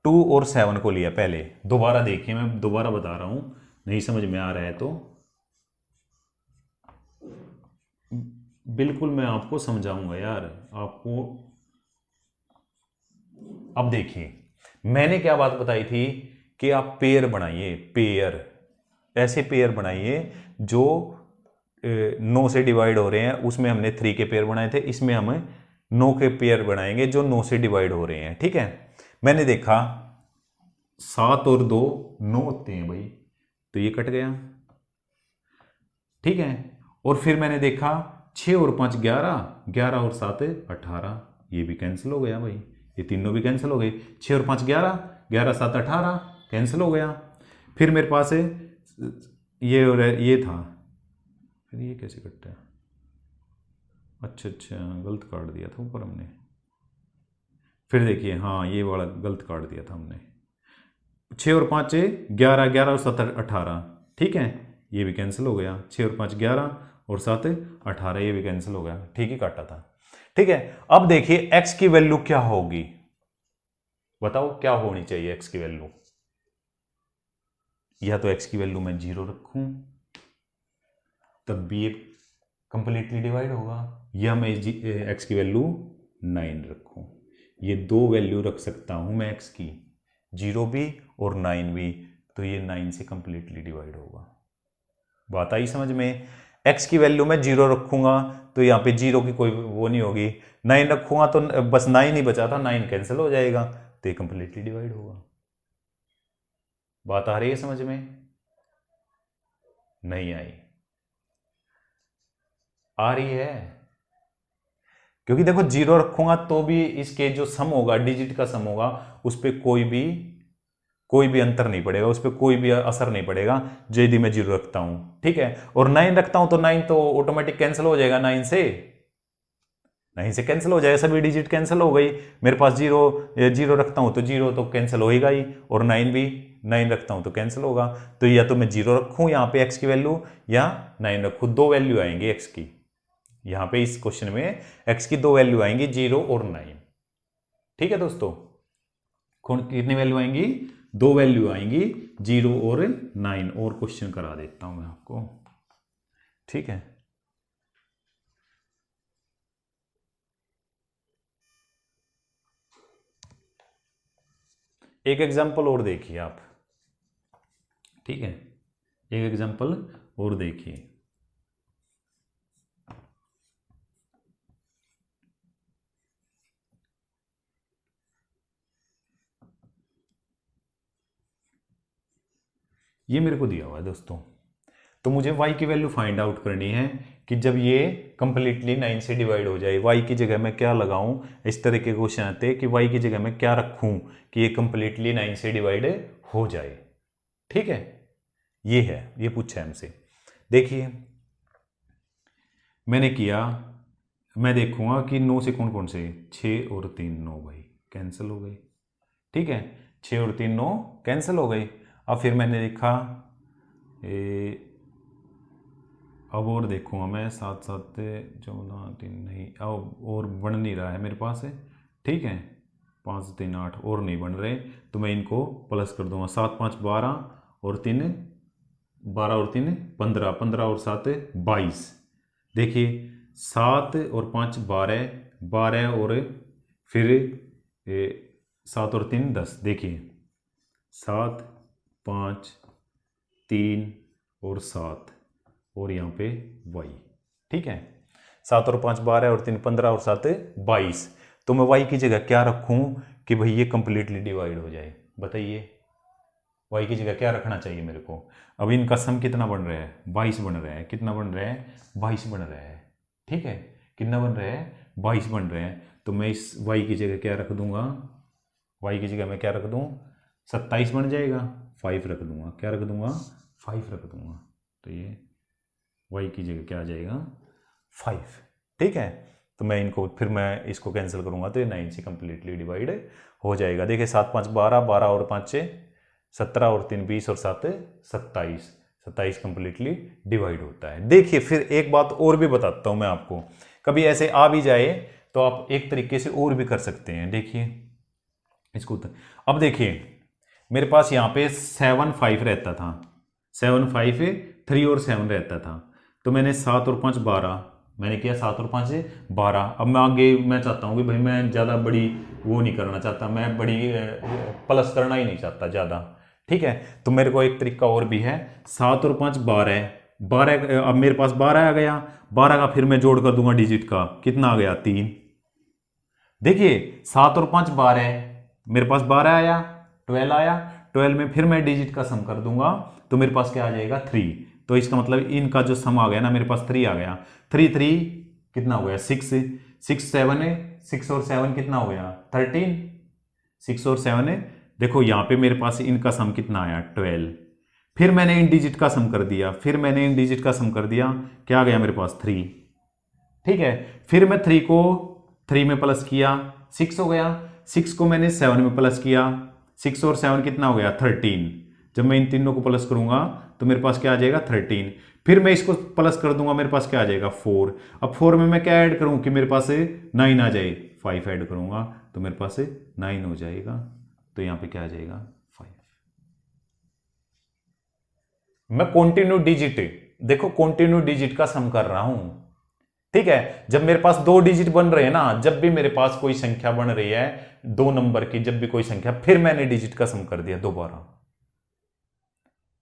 2 और 7 को लिया पहले। दोबारा देखिए, मैं दोबारा बता रहा हूं, नहीं समझ में आ रहा है तो बिल्कुल मैं आपको समझाऊंगा यार आपको। अब देखिए मैंने क्या बात बताई थी कि आप पेयर बनाइए, पेयर, ऐसे पेयर बनाइए जो 9 से डिवाइड हो रहे हैं। उसमें हमने 3 के पेयर बनाए थे, इसमें हम 9 के पेयर बनाएंगे जो 9 से डिवाइड हो रहे हैं। ठीक है, मैंने देखा 7 और 2 9 होते हैं भाई, तो ये कट गया। ठीक है, और फिर मैंने देखा 6 और 5 11, 11 और 7 18, ये भी कैंसिल हो गया भाई, ये तीनों भी कैंसिल हो गए। 6 और 5 11, 11 7 18 कैंसिल हो गया। फिर मेरे पास ये और ये था, फिर ये कैसे कटता है, अच्छा अच्छा गलत काट दिया था ऊपर हमने। फिर देखिए हाँ ये वाला गलत काट दिया था हमने। 6 और 5 11, 11 और 7 18। ठीक है, ये भी कैंसिल हो गया। 6 और 5 11 और 7 18, ये भी कैंसिल हो गया। ठीक ही काटा था। ठीक है, अब देखिए x की वैल्यू क्या होगी, बताओ क्या होनी चाहिए x की वैल्यू। या तो x की वैल्यू मैं 0 रखूं तब भी ये कंप्लीटली डिवाइड होगा, या मैं x की वैल्यू 9 रखूं। ये दो वैल्यू रख सकता हूं मैं x की, 0 भी और 9 भी, तो ये 9 से कंप्लीटली डिवाइड होगा। बात आई समझ में। x की वैल्यू मैं 0 रखूंगा तो यहाँ पे 0 की कोई वो नहीं होगी। 9 रखूंगा तो बस 9 ही बचा था, 9 कैंसिल हो जाएगा, तो ये कंप्लीटली डिवाइड होगा। बात आ रही है समझ में? नहीं आई? आ रही है, क्योंकि देखो 0 रखूंगा तो भी इसके जो सम होगा, डिजिट का सम होगा, उस पर कोई भी अंतर नहीं पड़ेगा, उस पर कोई भी असर नहीं पड़ेगा जो यदि मैं 0 रखता हूं। ठीक है, और 9 रखता हूं तो 9 तो ऑटोमेटिक कैंसिल हो जाएगा, 9 से कैंसिल हो जाएगा, सभी डिजिट कैंसिल हो गई। मेरे पास 0 रखता हूं तो 0 तो कैंसिल होएगा ही, और 9 भी 9 रखता हूं तो कैंसिल होगा। तो या तो मैं 0 रखूं यहां पे x की वैल्यू, या 9 रखूं। दो वैल्यू आएंगी x की, यहां पे इस क्वेश्चन में x की दो वैल्यू आएंगी, 0 और 9। ठीक है दोस्तों, कितनी वैल्यू आएंगी? दो वैल्यू आएंगी, 0 और 9। और क्वेश्चन करा देता हूं मैं आपको। ठीक है, एक एग्जांपल और देखिए आप। ठीक है, एक एग्जांपल और देखिए। ये मेरे को दिया हुआ है दोस्तों, तो मुझे y की वैल्यू फाइंड आउट करनी है कि जब ये कंप्लीटली 9 से डिवाइड हो जाए, y की जगह मैं क्या लगाऊं। इस तरह के क्वेश्चन आते हैं कि y की जगह मैं क्या रखूं कि ये कंप्लीटली 9 से डिवाइड हो जाए। ठीक है, ये पूछा है हमसे। देखिए मैंने किया, मैं देखूंगा कि 9 से कौन कौन से, 6 और 3 9 भाई कैंसिल हो गए। ठीक है, 6 और 3 9 कैंसिल हो गए। अब फिर मैंने देखा अब और देखूंगा मैं, 7 7 14 3 नहीं, अब और बन नहीं रहा है मेरे पास है। ठीक है, 5 3 8 और नहीं बन रहे, तो मैं इनको प्लस कर दूंगा। 7 5 12 और 3 12 और 3 15, 15 और 7 22। देखिए 7 और 5 12, 12 और फिर 7 और 3 10। देखिए 7 5 3 और 7 और यहाँ पे y। ठीक है, 7 और 5 12 और 3 15 और 7 22। तो मैं y की जगह क्या रखूं कि भाई ये कंप्लीटली डिवाइड हो जाए, बताइए। y की जगह क्या रखना चाहिए मेरे को। अब इनका सम कितना बन रहा है, 22 बन रहा है। कितना बन रहा है, 22 बन रहा है। ठीक है, कितना बन रहा है, 22 बन रहे हैं। तो मैं इस y की जगह क्या रख दूंगा, y की जगह मैं क्या रख दूं, 27 बन जाएगा, 5 रख दूंगा। क्या रख दूंगा, 5 रख दूंगा। तो ये y की जगह क्या आ जाएगा, 5। ठीक है, तो मैं इनको फिर मैं इसको कैंसिल करूंगा तो ये 9 से कंप्लीटली डिवाइड हो जाएगा। देखिए 7 5 12, 12 और 5 6 17 और 3 20 और 7 27, 27 कंप्लीटली डिवाइड होता है। देखिए फिर एक बात और भी बताता हूं मैं आपको, कभी ऐसे आ भी जाए तो आप एक तरीके से और भी कर सकते हैं। देखिए इसको अब देखिए मेरे पास यहाँ पे 7 5 रहता था, 7 5 3 और 7 रहता था। तो मैंने 7 और 5 12, मैंने किया 7 और 5 12। अब मैं आगे मैं चाहता हूँ कि भाई मैं ज़्यादा बड़ी वो नहीं करना चाहता, मैं बड़ी प्लस करना ही नहीं चाहता ज़्यादा। ठीक है, तो मेरे को एक तरीका और भी है, 7 और 5 12, 12 अब मेरे पास 12 आ गया, 12 का फिर मैं जोड़ कर दूंगा डिजिट का, कितना आ गया 3। देखिए 7 और 5 12, मेरे पास 12 आया, 12 आया, 12 में फिर मैं डिजिट का सम कर दूंगा तो मेरे पास क्या आ जाएगा 3। तो इसका मतलब इनका जो सम आ गया ना, मेरे पास 3 आ गया। 3 3 कितना हो गया 6, 6 7 है, 6 और 7 कितना हो गया 13, 6 और 7 है। देखो यहाँ पे मेरे पास इनका सम कितना आया 12। फिर मैंने इन डिजिट का सम कर दिया, फिर मैंने इन डिजिट का सम कर दिया, क्या आ गया मेरे पास 3। ठीक है, फिर मैं 3 को 3 में प्लस किया, 6 हो गया, 6 को मैंने 7 में प्लस किया, 6 और 7 कितना हो गया 13। जब मैं इन तीनों को प्लस करूंगा तो मेरे पास क्या आ जाएगा 13। फिर मैं इसको प्लस कर दूंगा, मेरे पास क्या आ जाएगा 4। अब 4 में मैं क्या ऐड करूं कि मेरे पास 9 आ जाए, 5 ऐड करूंगा तो मेरे पास 9 हो जाएगा। तो यहां पे क्या आ जाएगा 5। मैं कंटिन्यू डिजिट, देखो कंटिन्यू डिजिट का सम कर रहा हूं। ठीक है, जब मेरे पास 2 डिजिट बन रहे हैं ना, जब भी मेरे पास कोई संख्या बन रही है 2 नंबर की, जब भी कोई संख्या, फिर मैंने डिजिट का सम कर दिया दोबारा।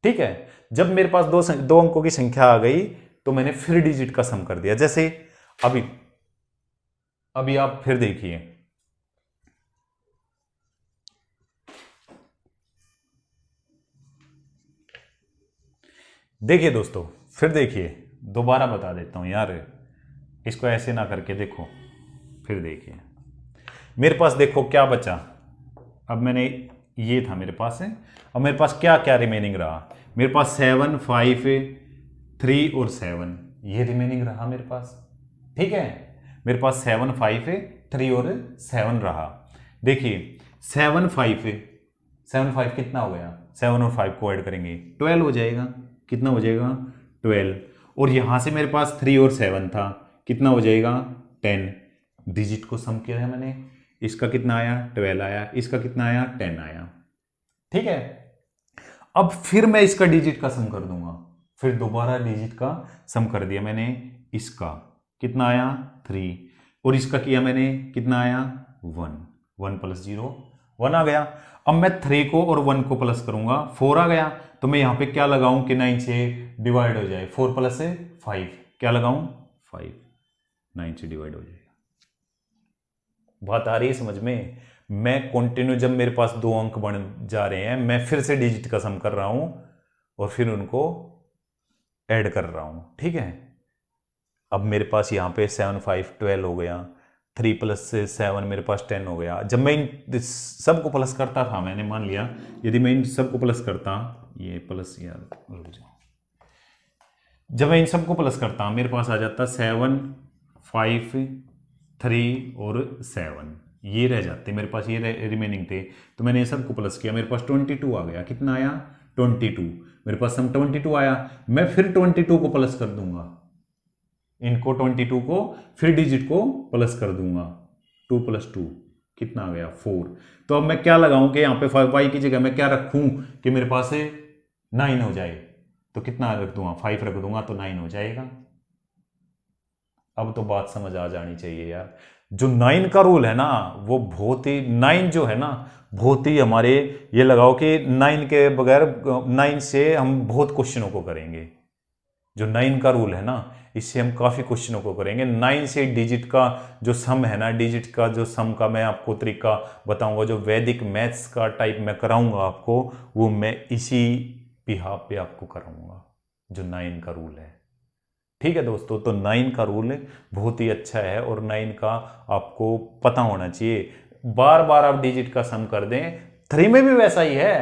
ठीक है, जब मेरे पास दो अंकों की संख्या आ गई तो मैंने फिर डिजिट का सम कर दिया। जैसे अभी अभी आप फिर देखिए, देखिए दोस्तों फिर देखिए, दोबारा बता देता हूं यार, इसको ऐसे ना करके देखो। फिर देखिए मेरे पास देखो क्या बचा। अब मैंने ये था मेरे पास है, अब मेरे पास क्या क्या रिमेनिंग रहा, मेरे पास 7 5 3 और 7 ये रिमेनिंग रहा मेरे पास। ठीक है, मेरे पास 7 5 3 और 7 रहा। देखिए 7 5 कितना हो गया, 7 और 5 को ऐड करेंगे 12 हो जाएगा। कितना हो जाएगा 12। और यहां से मेरे पास 3 और 7 था, कितना हो जाएगा 10। डिजिट को सम किया है मैंने, इसका कितना आया 12 आया, इसका कितना आया 10 आया। ठीक है, अब फिर मैं इसका डिजिट का सम कर दूंगा, फिर दोबारा डिजिट का सम कर दिया मैंने, इसका कितना आया 3 और इसका किया मैंने कितना आया 1, 1 + 0 1 आ गया। अब मैं 3 को और 1 को प्लस करूंगा 4 आ गया। तो मैं यहां पे क्या लगाऊं कि 9 से डिवाइड हो जाए, 4 + 5 क्या लगाऊं 5, 9 से डिवाइड हो जाएगा। बात आ रही है समझ में। मैं कंटिन्यू जब मेरे पास 2 अंक बन जा रहे हैं मैं फिर से डिजिट का सम कर रहा हूं और फिर उनको ऐड कर रहा हूं। ठीक है, अब मेरे पास यहां पे 7 5 12 हो गया, 3 + 7 मेरे पास 10 हो गया। जब मैं इन सबको प्लस करता था, मैंने मान लिया यदि मैं इन सबको प्लस करता, ये प्लस यार रुक जाओ, जब मैं इन सबको प्लस करता मेरे पास आ जाता 7 5 3 और 7, ये रह जाते मेरे पास, ये रिमेनिंग थे। तो मैंने ये सबको प्लस किया, मेरे पास 22 आ गया। कितना आया 22, मेरे पास सम 22 आया। मैं फिर 22 को प्लस कर दूंगा, इनको 22 को फिर डिजिट को प्लस कर दूंगा, 2 + 2 कितना आ गया 4। तो अब मैं क्या लगाऊं कि यहाँ पे 5 की जगह मैं क्या रखूं कि मेरे पास 9 हो जाए। तो कितना रख दूंगा 5 रख दूंगा तो 9 हो जाएगा। अब तो बात समझ आ जानी चाहिए यार। जो 9 का रूल है ना वो बहुत ही, 9 जो है ना बहुत ही हमारे, ये लगाओ कि 9 के बगैर 9 से हम बहुत क्वेश्चनों को करेंगे। जो 9 का रूल है ना, इससे हम काफ़ी क्वेश्चनों को करेंगे। 9 से डिजिट का जो सम है ना, डिजिट का जो सम का मैं आपको तरीका बताऊंगा, जो वैदिक मैथ्स का टाइप मैं कराऊंगा आपको, वो मैं इसी बिहाफ पे आपको कराऊंगा, जो 9 का रूल है। ठीक है दोस्तों, तो 9 का रूल बहुत ही अच्छा है और 9 का आपको पता होना चाहिए। बार बार आप डिजिट का सम कर दें, 3 में भी वैसा ही है,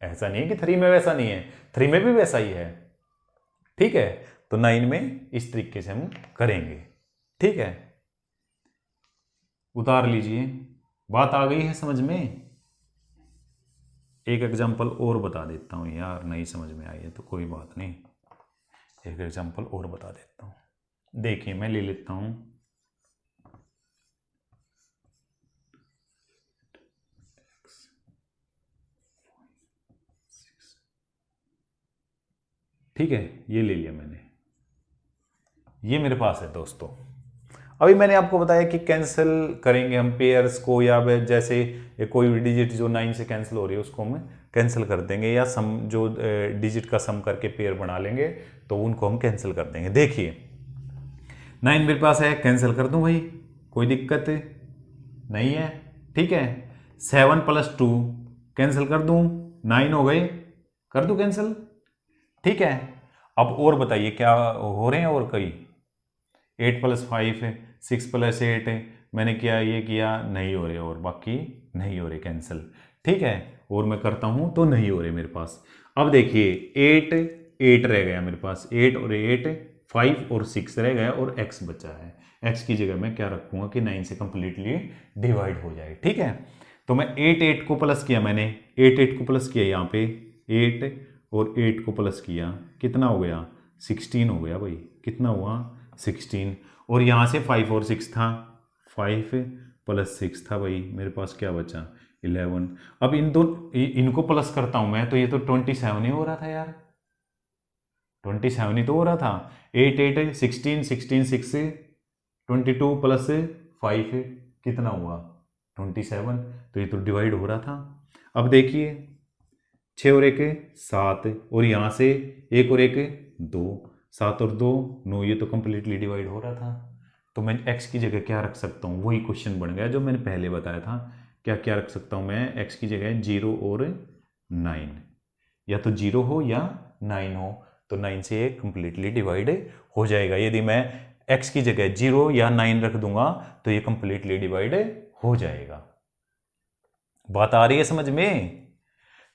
ऐसा नहीं है कि 3 में वैसा नहीं है, 3 में भी वैसा ही है। ठीक है, तो 9 में इस तरीके से हम करेंगे। ठीक है, उतार लीजिए। बात आ गई है समझ में? एक एग्जांपल और बता देता हूं यार, नहीं समझ में आई है तो कोई बात नहीं, एक एग्जांपल और बता देता हूं। देखिए मैं ले लेता हूं, ठीक है, ये ले लिया मैंने, ये मेरे पास है दोस्तों। अभी मैंने आपको बताया कि कैंसिल करेंगे हम पेयर्स को, या जैसे कोई भी डिजिट जो 9 से कैंसिल हो रही है उसको हम कैंसिल कर देंगे, या सम जो डिजिट का सम करके पेयर बना लेंगे तो उनको हम कैंसिल कर देंगे। देखिए 9 मेरे पास है, कैंसिल कर दूं भाई, कोई दिक्कत नहीं है। ठीक है, 7 + 2 कैंसिल कर दूं, 9 हो गए, कर दूं कैंसिल। ठीक है, अब और बताइए क्या हो रहे हैं और कई, 8 + 5 है, 6 + 8 है, मैंने किया ये किया, नहीं हो रहे, और बाकी नहीं हो रहे कैंसिल। ठीक है, और मैं करता हूं तो नहीं हो रहे मेरे पास। अब देखिए 8 8 रह गया मेरे पास, 8 और 8 5 और 6 रह गया, और x बचा है। x की जगह मैं क्या रखूंगा कि 9 से कंप्लीटली डिवाइड हो जाए। ठीक है, तो मैं 8 8 को प्लस किया, मैंने 8 8 को प्लस किया, यहाँ पे 8 और 8 को प्लस किया, कितना हो गया 16 हो गया भाई, कितना हुआ 16। और यहाँ से 5 और 6 था, 5 + 6 था भाई, मेरे पास क्या बचा 11। अब इनको प्लस करता हूँ मैं, तो ये तो 27 ही हो रहा था यार, 27 ही तो हो रहा था। 8 8 16 16 6 22 + 5 कितना हुआ 27, तो ये तो डिवाइड हो रहा था। अब देखिए 6 और 1 7, और यहाँ से 1 और 1 2, 7 और 2 9, ये तो कंप्लीटली डिवाइड हो रहा था। तो मैं x की जगह क्या रख सकता हूँ, वही क्वेश्चन बन गया जो मैंने पहले बताया था। क्या क्या रख सकता हूँ मैं, x की जगह 0 और 9, या तो 0 हो या 9 हो, तो 9 से ये कंप्लीटली डिवाइड हो जाएगा। यदि मैं x की जगह 0 या 9 रख दूंगा तो ये कंप्लीटली डिवाइड हो जाएगा। बात आ रही है समझ में?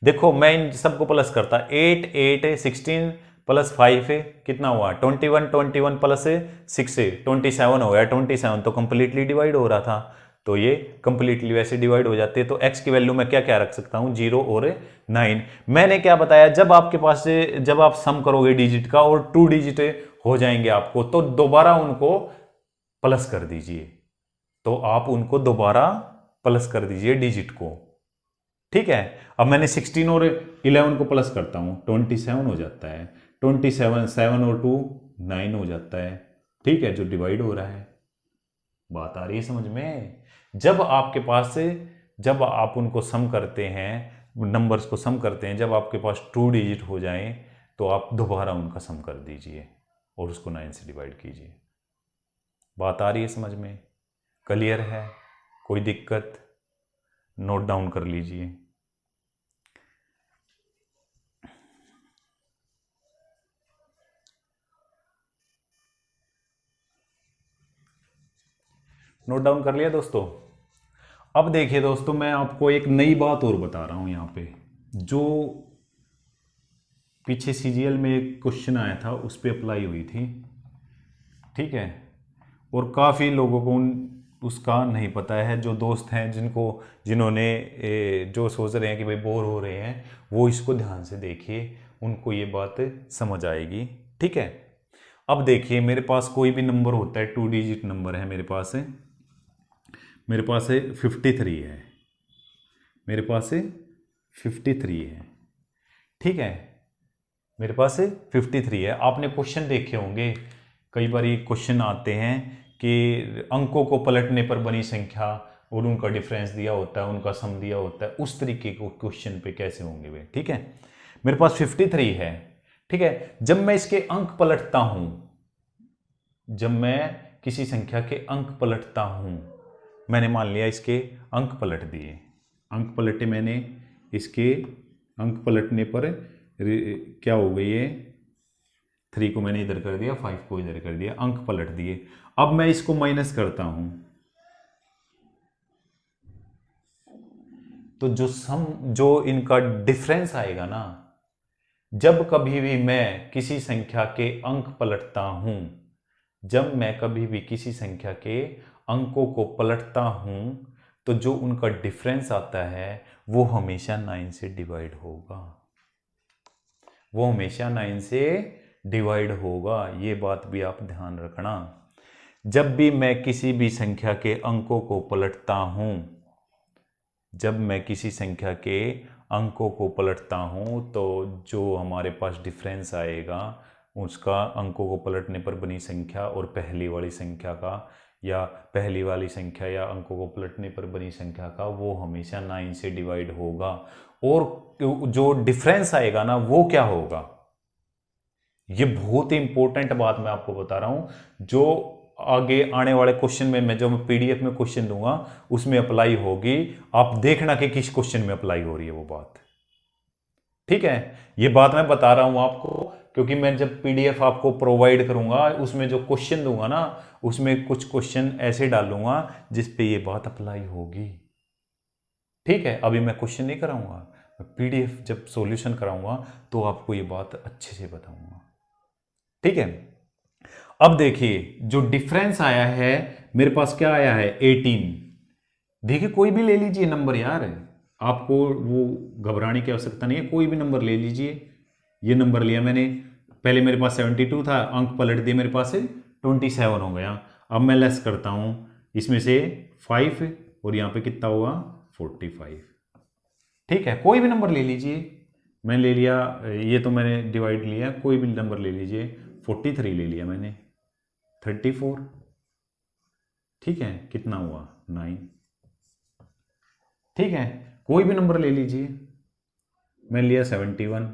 देखो मैं इन सबको प्लस करता, 8 8 16 + 5 कितना हुआ 21 21 + 6 27 हो गया, 27 तो कंप्लीटली डिवाइड हो रहा था, तो ये कंप्लीटली वैसे डिवाइड हो जाते हैं। तो x की वैल्यू मैं क्या क्या रख सकता हूँ, 0 और 9। मैंने क्या बताया, जब आपके पास जब आप सम करोगे डिजिट का और 2 डिजिट हो जाएंगे आपको, तो दोबारा उनको प्लस कर दीजिए, तो आप उनको दोबारा प्लस कर दीजिए डिजिट को। ठीक है, अब मैंने 16 और 11 को प्लस करता हूं, 27 हो जाता है, 27 7 और 2 9 हो जाता है। ठीक है, जो डिवाइड हो रहा है। बात आ रही है समझ में? जब आपके पास जब आप उनको सम करते हैं, नंबर्स को सम करते हैं, जब आपके पास 2 डिजिट हो जाएं, तो आप दोबारा उनका सम कर दीजिए और उसको 9 से डिवाइड कीजिए। बात आ रही है समझ में? क्लियर है? कोई दिक्कत? नोट डाउन कर लीजिए। नोट डाउन कर लिया दोस्तों? अब देखिए दोस्तों, मैं आपको एक नई बात और बता रहा हूं यहाँ पे, जो पीछे सीजीएल में एक क्वेश्चन आया था उस पर अप्लाई हुई थी। ठीक है, और काफ़ी लोगों को उसका नहीं पता है। जो दोस्त हैं जिन्होंने जो सोच रहे हैं कि भाई बोर हो रहे हैं, वो इसको ध्यान से देखिए, उनको ये बात समझ आएगी। ठीक है, अब देखिए मेरे पास कोई भी नंबर होता है, 2 डिजिट नंबर है मेरे पास है 53 है, मेरे पास 53 है। ठीक है, मेरे पास 53 है। आपने क्वेश्चन देखे होंगे, कई बार ये क्वेश्चन आते हैं कि अंकों को पलटने पर बनी संख्या और उनका डिफरेंस दिया होता है, उनका सम दिया होता है, उस तरीके को क्वेश्चन पे कैसे होंगे वे। ठीक है, मेरे पास 53 है, ठीक है, जब मैं इसके अंक पलटता हूं, जब मैं किसी संख्या के अंक पलटता हूं, मैंने मान लिया इसके अंक पलट दिए, अंक पलटे मैंने, इसके अंक पलटने पर क्या हो गई है, 3 को मैंने इधर कर दिया, 5 को इधर कर दिया, अंक पलट दिए। अब मैं इसको माइनस करता हूं, तो जो इनका डिफरेंस आएगा ना, जब कभी भी मैं किसी संख्या के अंक पलटता हूं, जब मैं कभी भी किसी संख्या के अंकों को पलटता हूं, तो जो उनका डिफरेंस आता है वो हमेशा 9 से डिवाइड होगा, वो हमेशा 9 से डिवाइड होगा। ये बात भी आप ध्यान रखना। जब भी मैं किसी भी संख्या के अंकों को पलटता हूं, जब मैं किसी संख्या के अंकों को पलटता हूं, तो जो हमारे पास डिफरेंस आएगा उसका अंकों को पलटने पर बनी संख्या और पहली वाली संख्या का, या पहली वाली संख्या या अंकों को पलटने पर बनी संख्या का, वो हमेशा 9 से डिवाइड होगा। और जो डिफरेंस आएगा ना वो क्या होगा, ये बहुत ही इंपॉर्टेंट बात मैं आपको बता रहा हूं, जो आगे आने वाले क्वेश्चन में मैं जो पीडीएफ में क्वेश्चन दूंगा उसमें अप्लाई होगी। आप देखना कि किस क्वेश्चन में अप्लाई हो रही है वो बात, ठीक है। ये बात मैं बता रहा हूं आपको क्योंकि मैं जब पीडीएफ आपको प्रोवाइड करूंगा उसमें जो क्वेश्चन दूंगा ना, उसमें कुछ क्वेश्चन ऐसे डालूंगा जिस पे ये बात अप्लाई होगी, ठीक है। अभी मैं क्वेश्चन नहीं कराऊंगा, पीडीएफ जब सॉल्यूशन कराऊंगा तो आपको ये बात अच्छे से बताऊंगा, ठीक है। अब देखिए जो डिफरेंस आया है मेरे पास, क्या आया है 18। देखिए कोई भी ले लीजिए नंबर यार, आपको वो घबराने की आवश्यकता नहीं है, कोई भी नंबर ले लीजिए। ये नंबर लिया मैंने, पहले मेरे पास 72 था, अंक पलट दिए, मेरे पास 27 हो गया। अब मैं लेस करता हूं इसमें से 5 और यहां पे कितना हुआ 45, ठीक है। कोई भी नंबर ले लीजिए, मैं ले लिया, ये तो मैंने डिवाइड लिया, कोई भी नंबर ले लीजिए, 43 ले लिया मैंने, 34, ठीक है, कितना हुआ 9, ठीक है। कोई भी नंबर ले लीजिए, मैं लिया 71,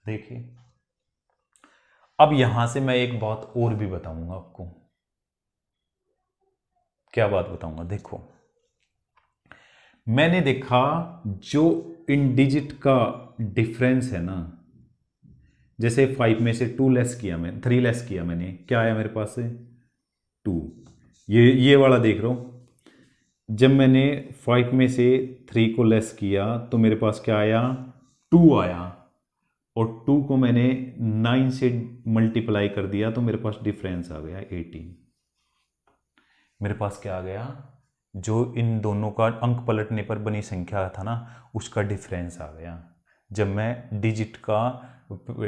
देखिए। अब यहां से मैं एक बात और भी बताऊंगा आपको। क्या बात बताऊंगा, देखो मैंने देखा जो इन डिजिट का डिफरेंस है ना, जैसे 5 में से 2 लेस किया, मैं 3 लेस किया, मैंने क्या आया मेरे पास 2, ये वाला देख रहा हूं। जब मैंने 5 में से 3 को लेस किया तो मेरे पास क्या आया 2 आया, और 2 को मैंने 9 से मल्टीप्लाई कर दिया तो मेरे पास डिफरेंस आ गया 18। मेरे पास क्या आ गया, जो इन दोनों का अंक पलटने पर बनी संख्या था ना उसका डिफरेंस आ गया। जब मैं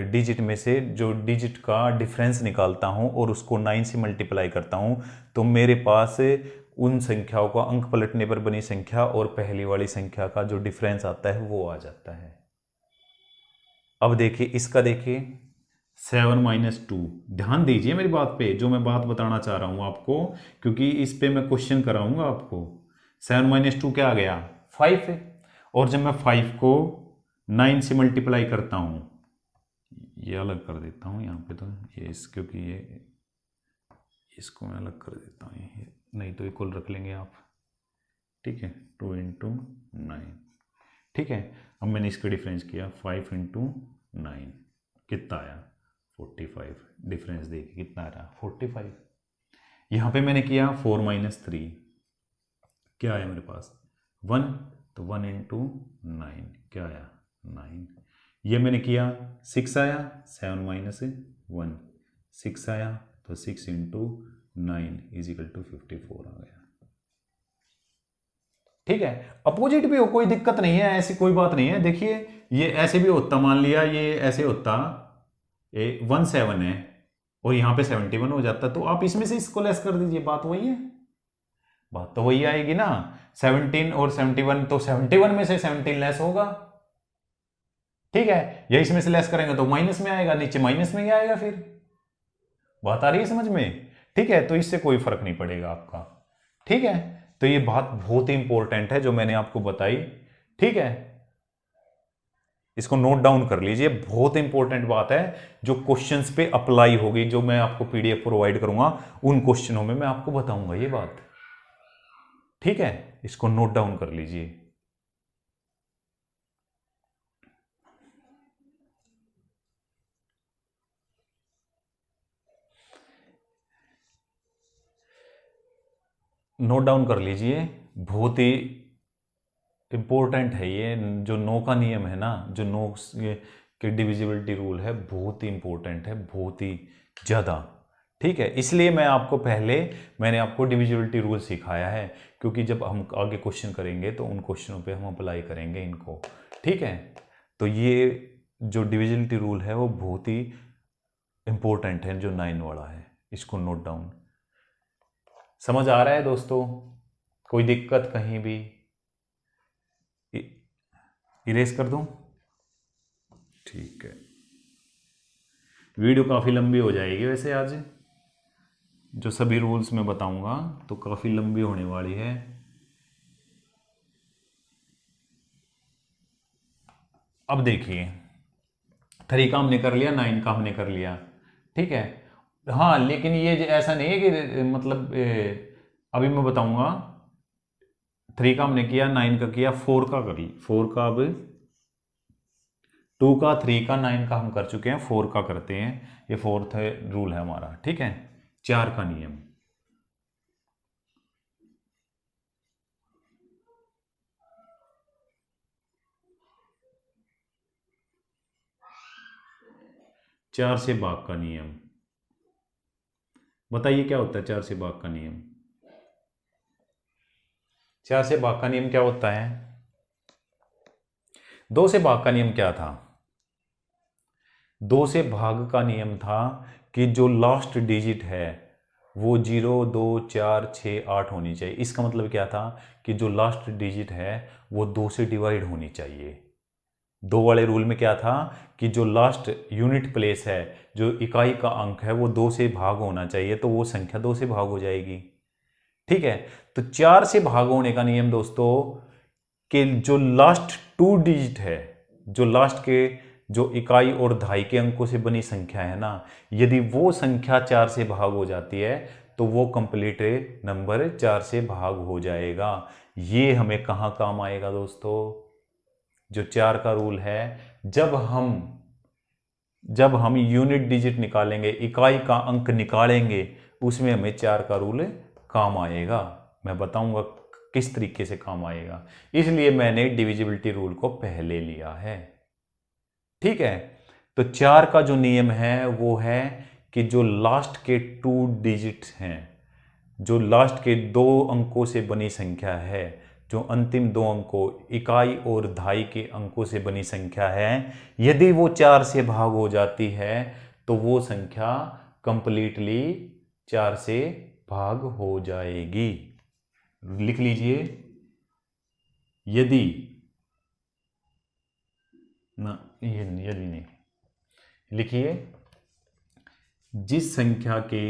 डिजिट में से जो डिजिट का डिफरेंस निकालता हूं और उसको 9 से मल्टीप्लाई करता हूं तो मेरे पास उन संख्याओं का अंक पलटने पर बनी संख्या और पहली वाली संख्या का जो डिफरेंस आता है वो आ जाता है। अब देखिए इसका, देखिए 7 - 2, ध्यान दीजिए मेरी बात पे, जो मैं बात बताना चाह रहा हूं आपको, क्योंकि इस पे मैं क्वेश्चन कराऊंगा आपको। 7 - 2 क्या आ गया 5 है, और जब मैं 5 को 9 से मल्टीप्लाई करता हूं, ये अलग कर देता हूं यहाँ पे, तो ये क्योंकि ये इसको मैं अलग कर देता हूँ, ये नहीं तो इक्वल रख लेंगे आप, ठीक है। 2 × 9, ठीक है। अब मैंने इसका डिफरेंस किया 5 × 9 कितना आया 45, डिफरेंस देखिए कितना आ रहा 45। यहाँ पे मैंने किया 4 - 3, क्या आया मेरे पास 1, तो 1 × 9 क्या आया 9। ये मैंने किया 6 आया, 7 - 1 6 आया, तो 6 × 9 = 54 आ गया, ठीक है। अपोजिट भी हो कोई दिक्कत नहीं है, ऐसी कोई बात नहीं है। देखिए ये ऐसे भी होता, मान लिया ये ऐसे होता, 17 है और यहां पे 71 हो जाता, तो आप इसमें से इसको लेस कर दीजिए, बात वही है, बात तो वही आएगी ना। 17 और 71, तो 71 में से 17 लेस होगा, ठीक है। या इसमें से लेस करेंगे तो माइनस में आएगा, नीचे माइनस में ही आएगा, फिर बात आ रही है समझ में, ठीक है। तो इससे कोई फर्क नहीं पड़ेगा आपका, ठीक है। तो ये बात बहुत ही इंपॉर्टेंट है जो मैंने आपको बताई, ठीक है। इसको नोट डाउन कर लीजिए, बहुत इंपॉर्टेंट बात है जो क्वेश्चंस पे अप्लाई होगी, जो मैं आपको पीडीएफ प्रोवाइड करूंगा उन क्वेश्चनों में मैं आपको बताऊंगा ये बात, ठीक है। इसको नोट डाउन कर लीजिए। नोट डाउन कर लीजिए, बहुत ही इंपॉर्टेंट है ये। जो नो का नियम है ना, जो नो के डिविजिबिलिटी रूल है, बहुत ही इंपॉर्टेंट है, बहुत ही ज़्यादा, ठीक है। इसलिए मैंने आपको डिविजिबिलिटी रूल सिखाया है, क्योंकि जब हम आगे क्वेश्चन करेंगे तो उन क्वेश्चनों पे हम अप्लाई करेंगे इनको, ठीक है। तो ये जो डिविजिबिलिटी रूल है वो बहुत ही इंपॉर्टेंट है, जो 9 वाला है, इसको नोट डाउन। समझ आ रहा है दोस्तों? कोई दिक्कत कहीं भी? इरेज कर दूं? ठीक है। वीडियो काफ़ी लंबी हो जाएगी वैसे आज, जो सभी रूल्स मैं बताऊंगा तो काफ़ी लंबी होने वाली है। अब देखिए, 3 का हमने कर लिया, 9 का हमने कर लिया, ठीक है। हाँ, लेकिन ये ऐसा नहीं है कि मतलब अभी मैं बताऊंगा। 3 का हमने किया, 9 का किया, 4 का कर लिया, 4 का, अब 2 का, 3 का, 9 का हम कर चुके हैं, 4 का करते हैं। ये 4th रूल है हमारा, ठीक है। 4 का नियम, चार से भाग का नियम। बताइए क्या होता है 4 से भाग का नियम? 4 से भाग का नियम क्या होता है? 2 से भाग का नियम क्या था? 2 से भाग का नियम था कि जो लास्ट डिजिट है वो 0, 2, 4, 6, 8 होनी चाहिए। इसका मतलब क्या था कि जो लास्ट डिजिट है वो 2 से डिवाइड होनी चाहिए। 2 वाले रूल में क्या था कि जो लास्ट यूनिट प्लेस है, जो इकाई का अंक है, वो 2 से भाग होना चाहिए, तो वो संख्या 2 से भाग हो जाएगी, ठीक है। तो 4 से भाग होने का नियम दोस्तों, कि जो लास्ट 2 डिजिट है, जो लास्ट के जो इकाई और दहाई के अंकों से बनी संख्या है ना, यदि वो संख्या 4 से भाग हो जाती है तो वो कंप्लीट नंबर 4 से भाग हो जाएगा। ये हमें कहाँ काम आएगा दोस्तों? जो 4 का रूल है, जब हम यूनिट डिजिट निकालेंगे, इकाई का अंक निकालेंगे, उसमें हमें 4 का रूल काम आएगा। मैं बताऊंगा किस तरीके से काम आएगा, इसलिए मैंने डिविजिबिलिटी रूल को पहले लिया है, ठीक है। तो 4 का जो नियम है वो है कि जो लास्ट के 2 डिजिट्स हैं, जो लास्ट के 2 अंकों से बनी संख्या है, जो अंतिम 2 अंकों इकाई और दहाई के अंकों से बनी संख्या है, यदि वो 4 से भाग हो जाती है तो वो संख्या कंप्लीटली 4 से भाग हो जाएगी। लिख लीजिए, यदि ना, ये यदि नहीं, लिखिए, जिस संख्या के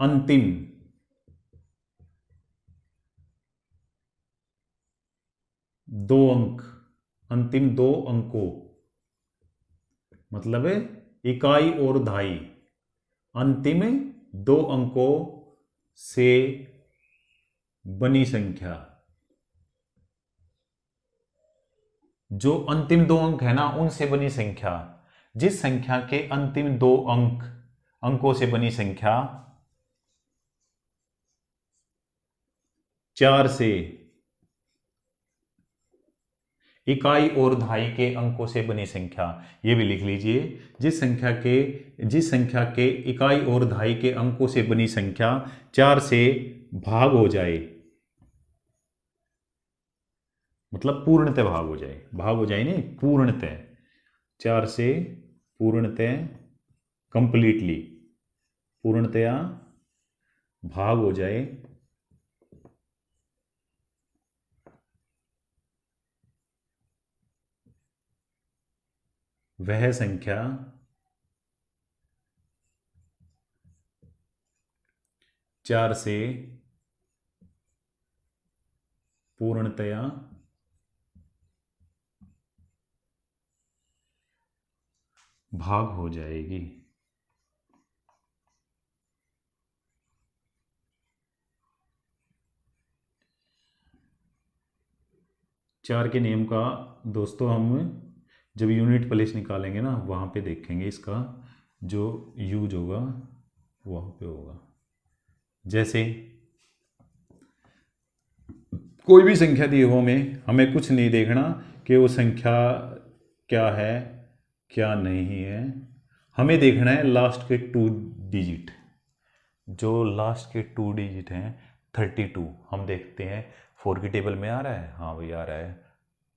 अंतिम 2 अंक, अंतिम 2 अंकों, मतलब इकाई और दहाई, अंतिम 2 अंकों से बनी संख्या, जो अंतिम 2 अंक है ना उनसे बनी संख्या, जिस संख्या के अंतिम 2 अंकों से बनी संख्या 4 से इकाई और दहाई के अंकों से बनी संख्या, ये भी लिख लीजिए, जिस संख्या के इकाई और दहाई के अंकों से बनी संख्या 4 से भाग हो जाए, मतलब पूर्णतः भाग हो जाए नहीं, पूर्णतः, 4 से पूर्णतः, कंप्लीटली, पूर्णतया भाग हो जाए, वह संख्या चार से पूर्णतया भाग हो जाएगी। चार के नियम का दोस्तों हम जब यूनिट प्लेस निकालेंगे ना वहाँ पे देखेंगे, इसका जो यूज होगा वहाँ पे होगा। जैसे कोई भी संख्या दी हो हमें कुछ नहीं देखना कि वो संख्या क्या है क्या नहीं है, हमें देखना है लास्ट के 2 डिजिट। जो लास्ट के 2 डिजिट हैं 32, हम देखते हैं 4 की टेबल में आ रहा है, हाँ भाई आ रहा है,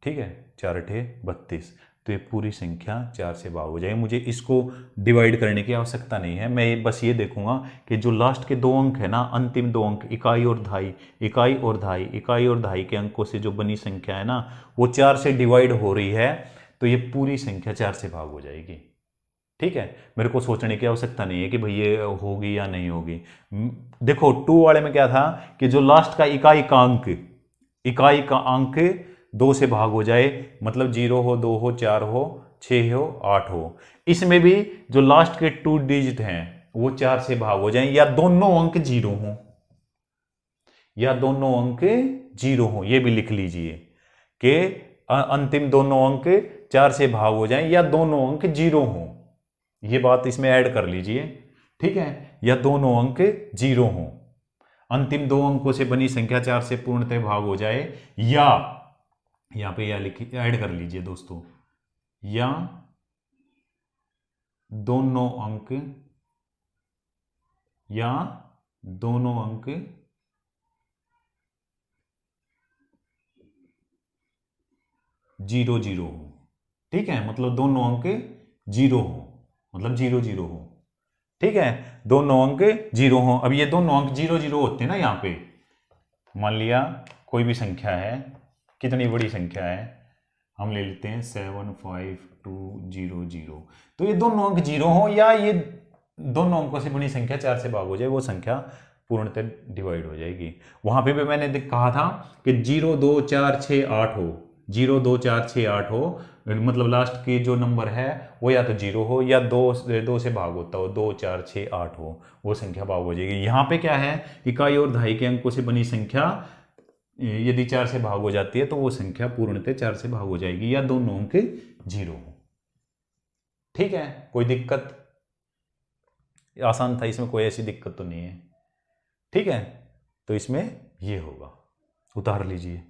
ठीक है, 4 अठे 32। तो ये पूरी संख्या 4 से भाग हो जाएगी। मुझे इसको डिवाइड करने की आवश्यकता नहीं है, मैं बस ये देखूंगा कि जो लास्ट के 2 अंक है ना, अंतिम 2 अंक इकाई और दहाई, इकाई और दहाई, इकाई और दहाई के अंकों से जो बनी संख्या है ना वो 4 से डिवाइड हो रही है, तो ये पूरी संख्या 4 से भाग हो जाएगी। ठीक है, मेरे को सोचने की आवश्यकता नहीं है कि भाई ये होगी या नहीं होगी। देखो 2 वाले में क्या था कि जो लास्ट का इकाई का अंक, इकाई का अंक 2 से भाग हो जाए, मतलब 0 हो, 2 हो, 4 हो, 6 हो, 8 हो। इसमें भी जो लास्ट के 2 डिजिट हैं वो 4 से भाग हो जाएं, या दोनों अंक 0 हो, या दोनों अंक 0 हो। ये भी लिख लीजिए कि अंतिम दोनों अंक 4 से भाग हो जाएं या दोनों अंक 0 हो। ये बात इसमें ऐड कर लीजिए, ठीक है, या दोनों अंक 0 हो, अंतिम 2 अंकों से बनी संख्या 4 से पूर्णतः भाग हो जाए, या यहां पे या लिखिए, ऐड कर लीजिए दोस्तों, या दोनों अंक, या दोनों अंक 0 0 हो। ठीक है, मतलब दोनों अंक 0 हो, मतलब 0 0 हो। ठीक है, दोनों अंक 0 हो। अब ये दोनों अंक 0 0 होते हैं ना, यहां पे मान लिया कोई भी संख्या है, कितनी बड़ी संख्या है, हम ले लेते हैं 75200। तो ये दोनों अंक 0 हो या ये दोनों अंकों से बड़ी संख्या 4 से भाग हो जाए, वो संख्या पूर्णतः डिवाइड हो जाएगी। वहां पे भी मैंने कहा था कि 0 2 4 6 8 हो, 0 2 4 6 8 हो, मतलब लास्ट की जो नंबर है वो या तो 0 हो या 2 से भाग होता हो, 2 4 6 8 हो, वो संख्या भाग हो जाएगी। यहाँ पे क्या है, इकाई और दहाई के अंकों से बनी संख्या यदि 4 से भाग हो जाती है तो वो संख्या पूर्णतः 4 से भाग हो जाएगी, या दोनों अंक 0 हो। ठीक है, कोई दिक्कत? आसान था, इसमें कोई ऐसी दिक्कत तो नहीं है। ठीक है, तो इसमें ये होगा, उतार लीजिए।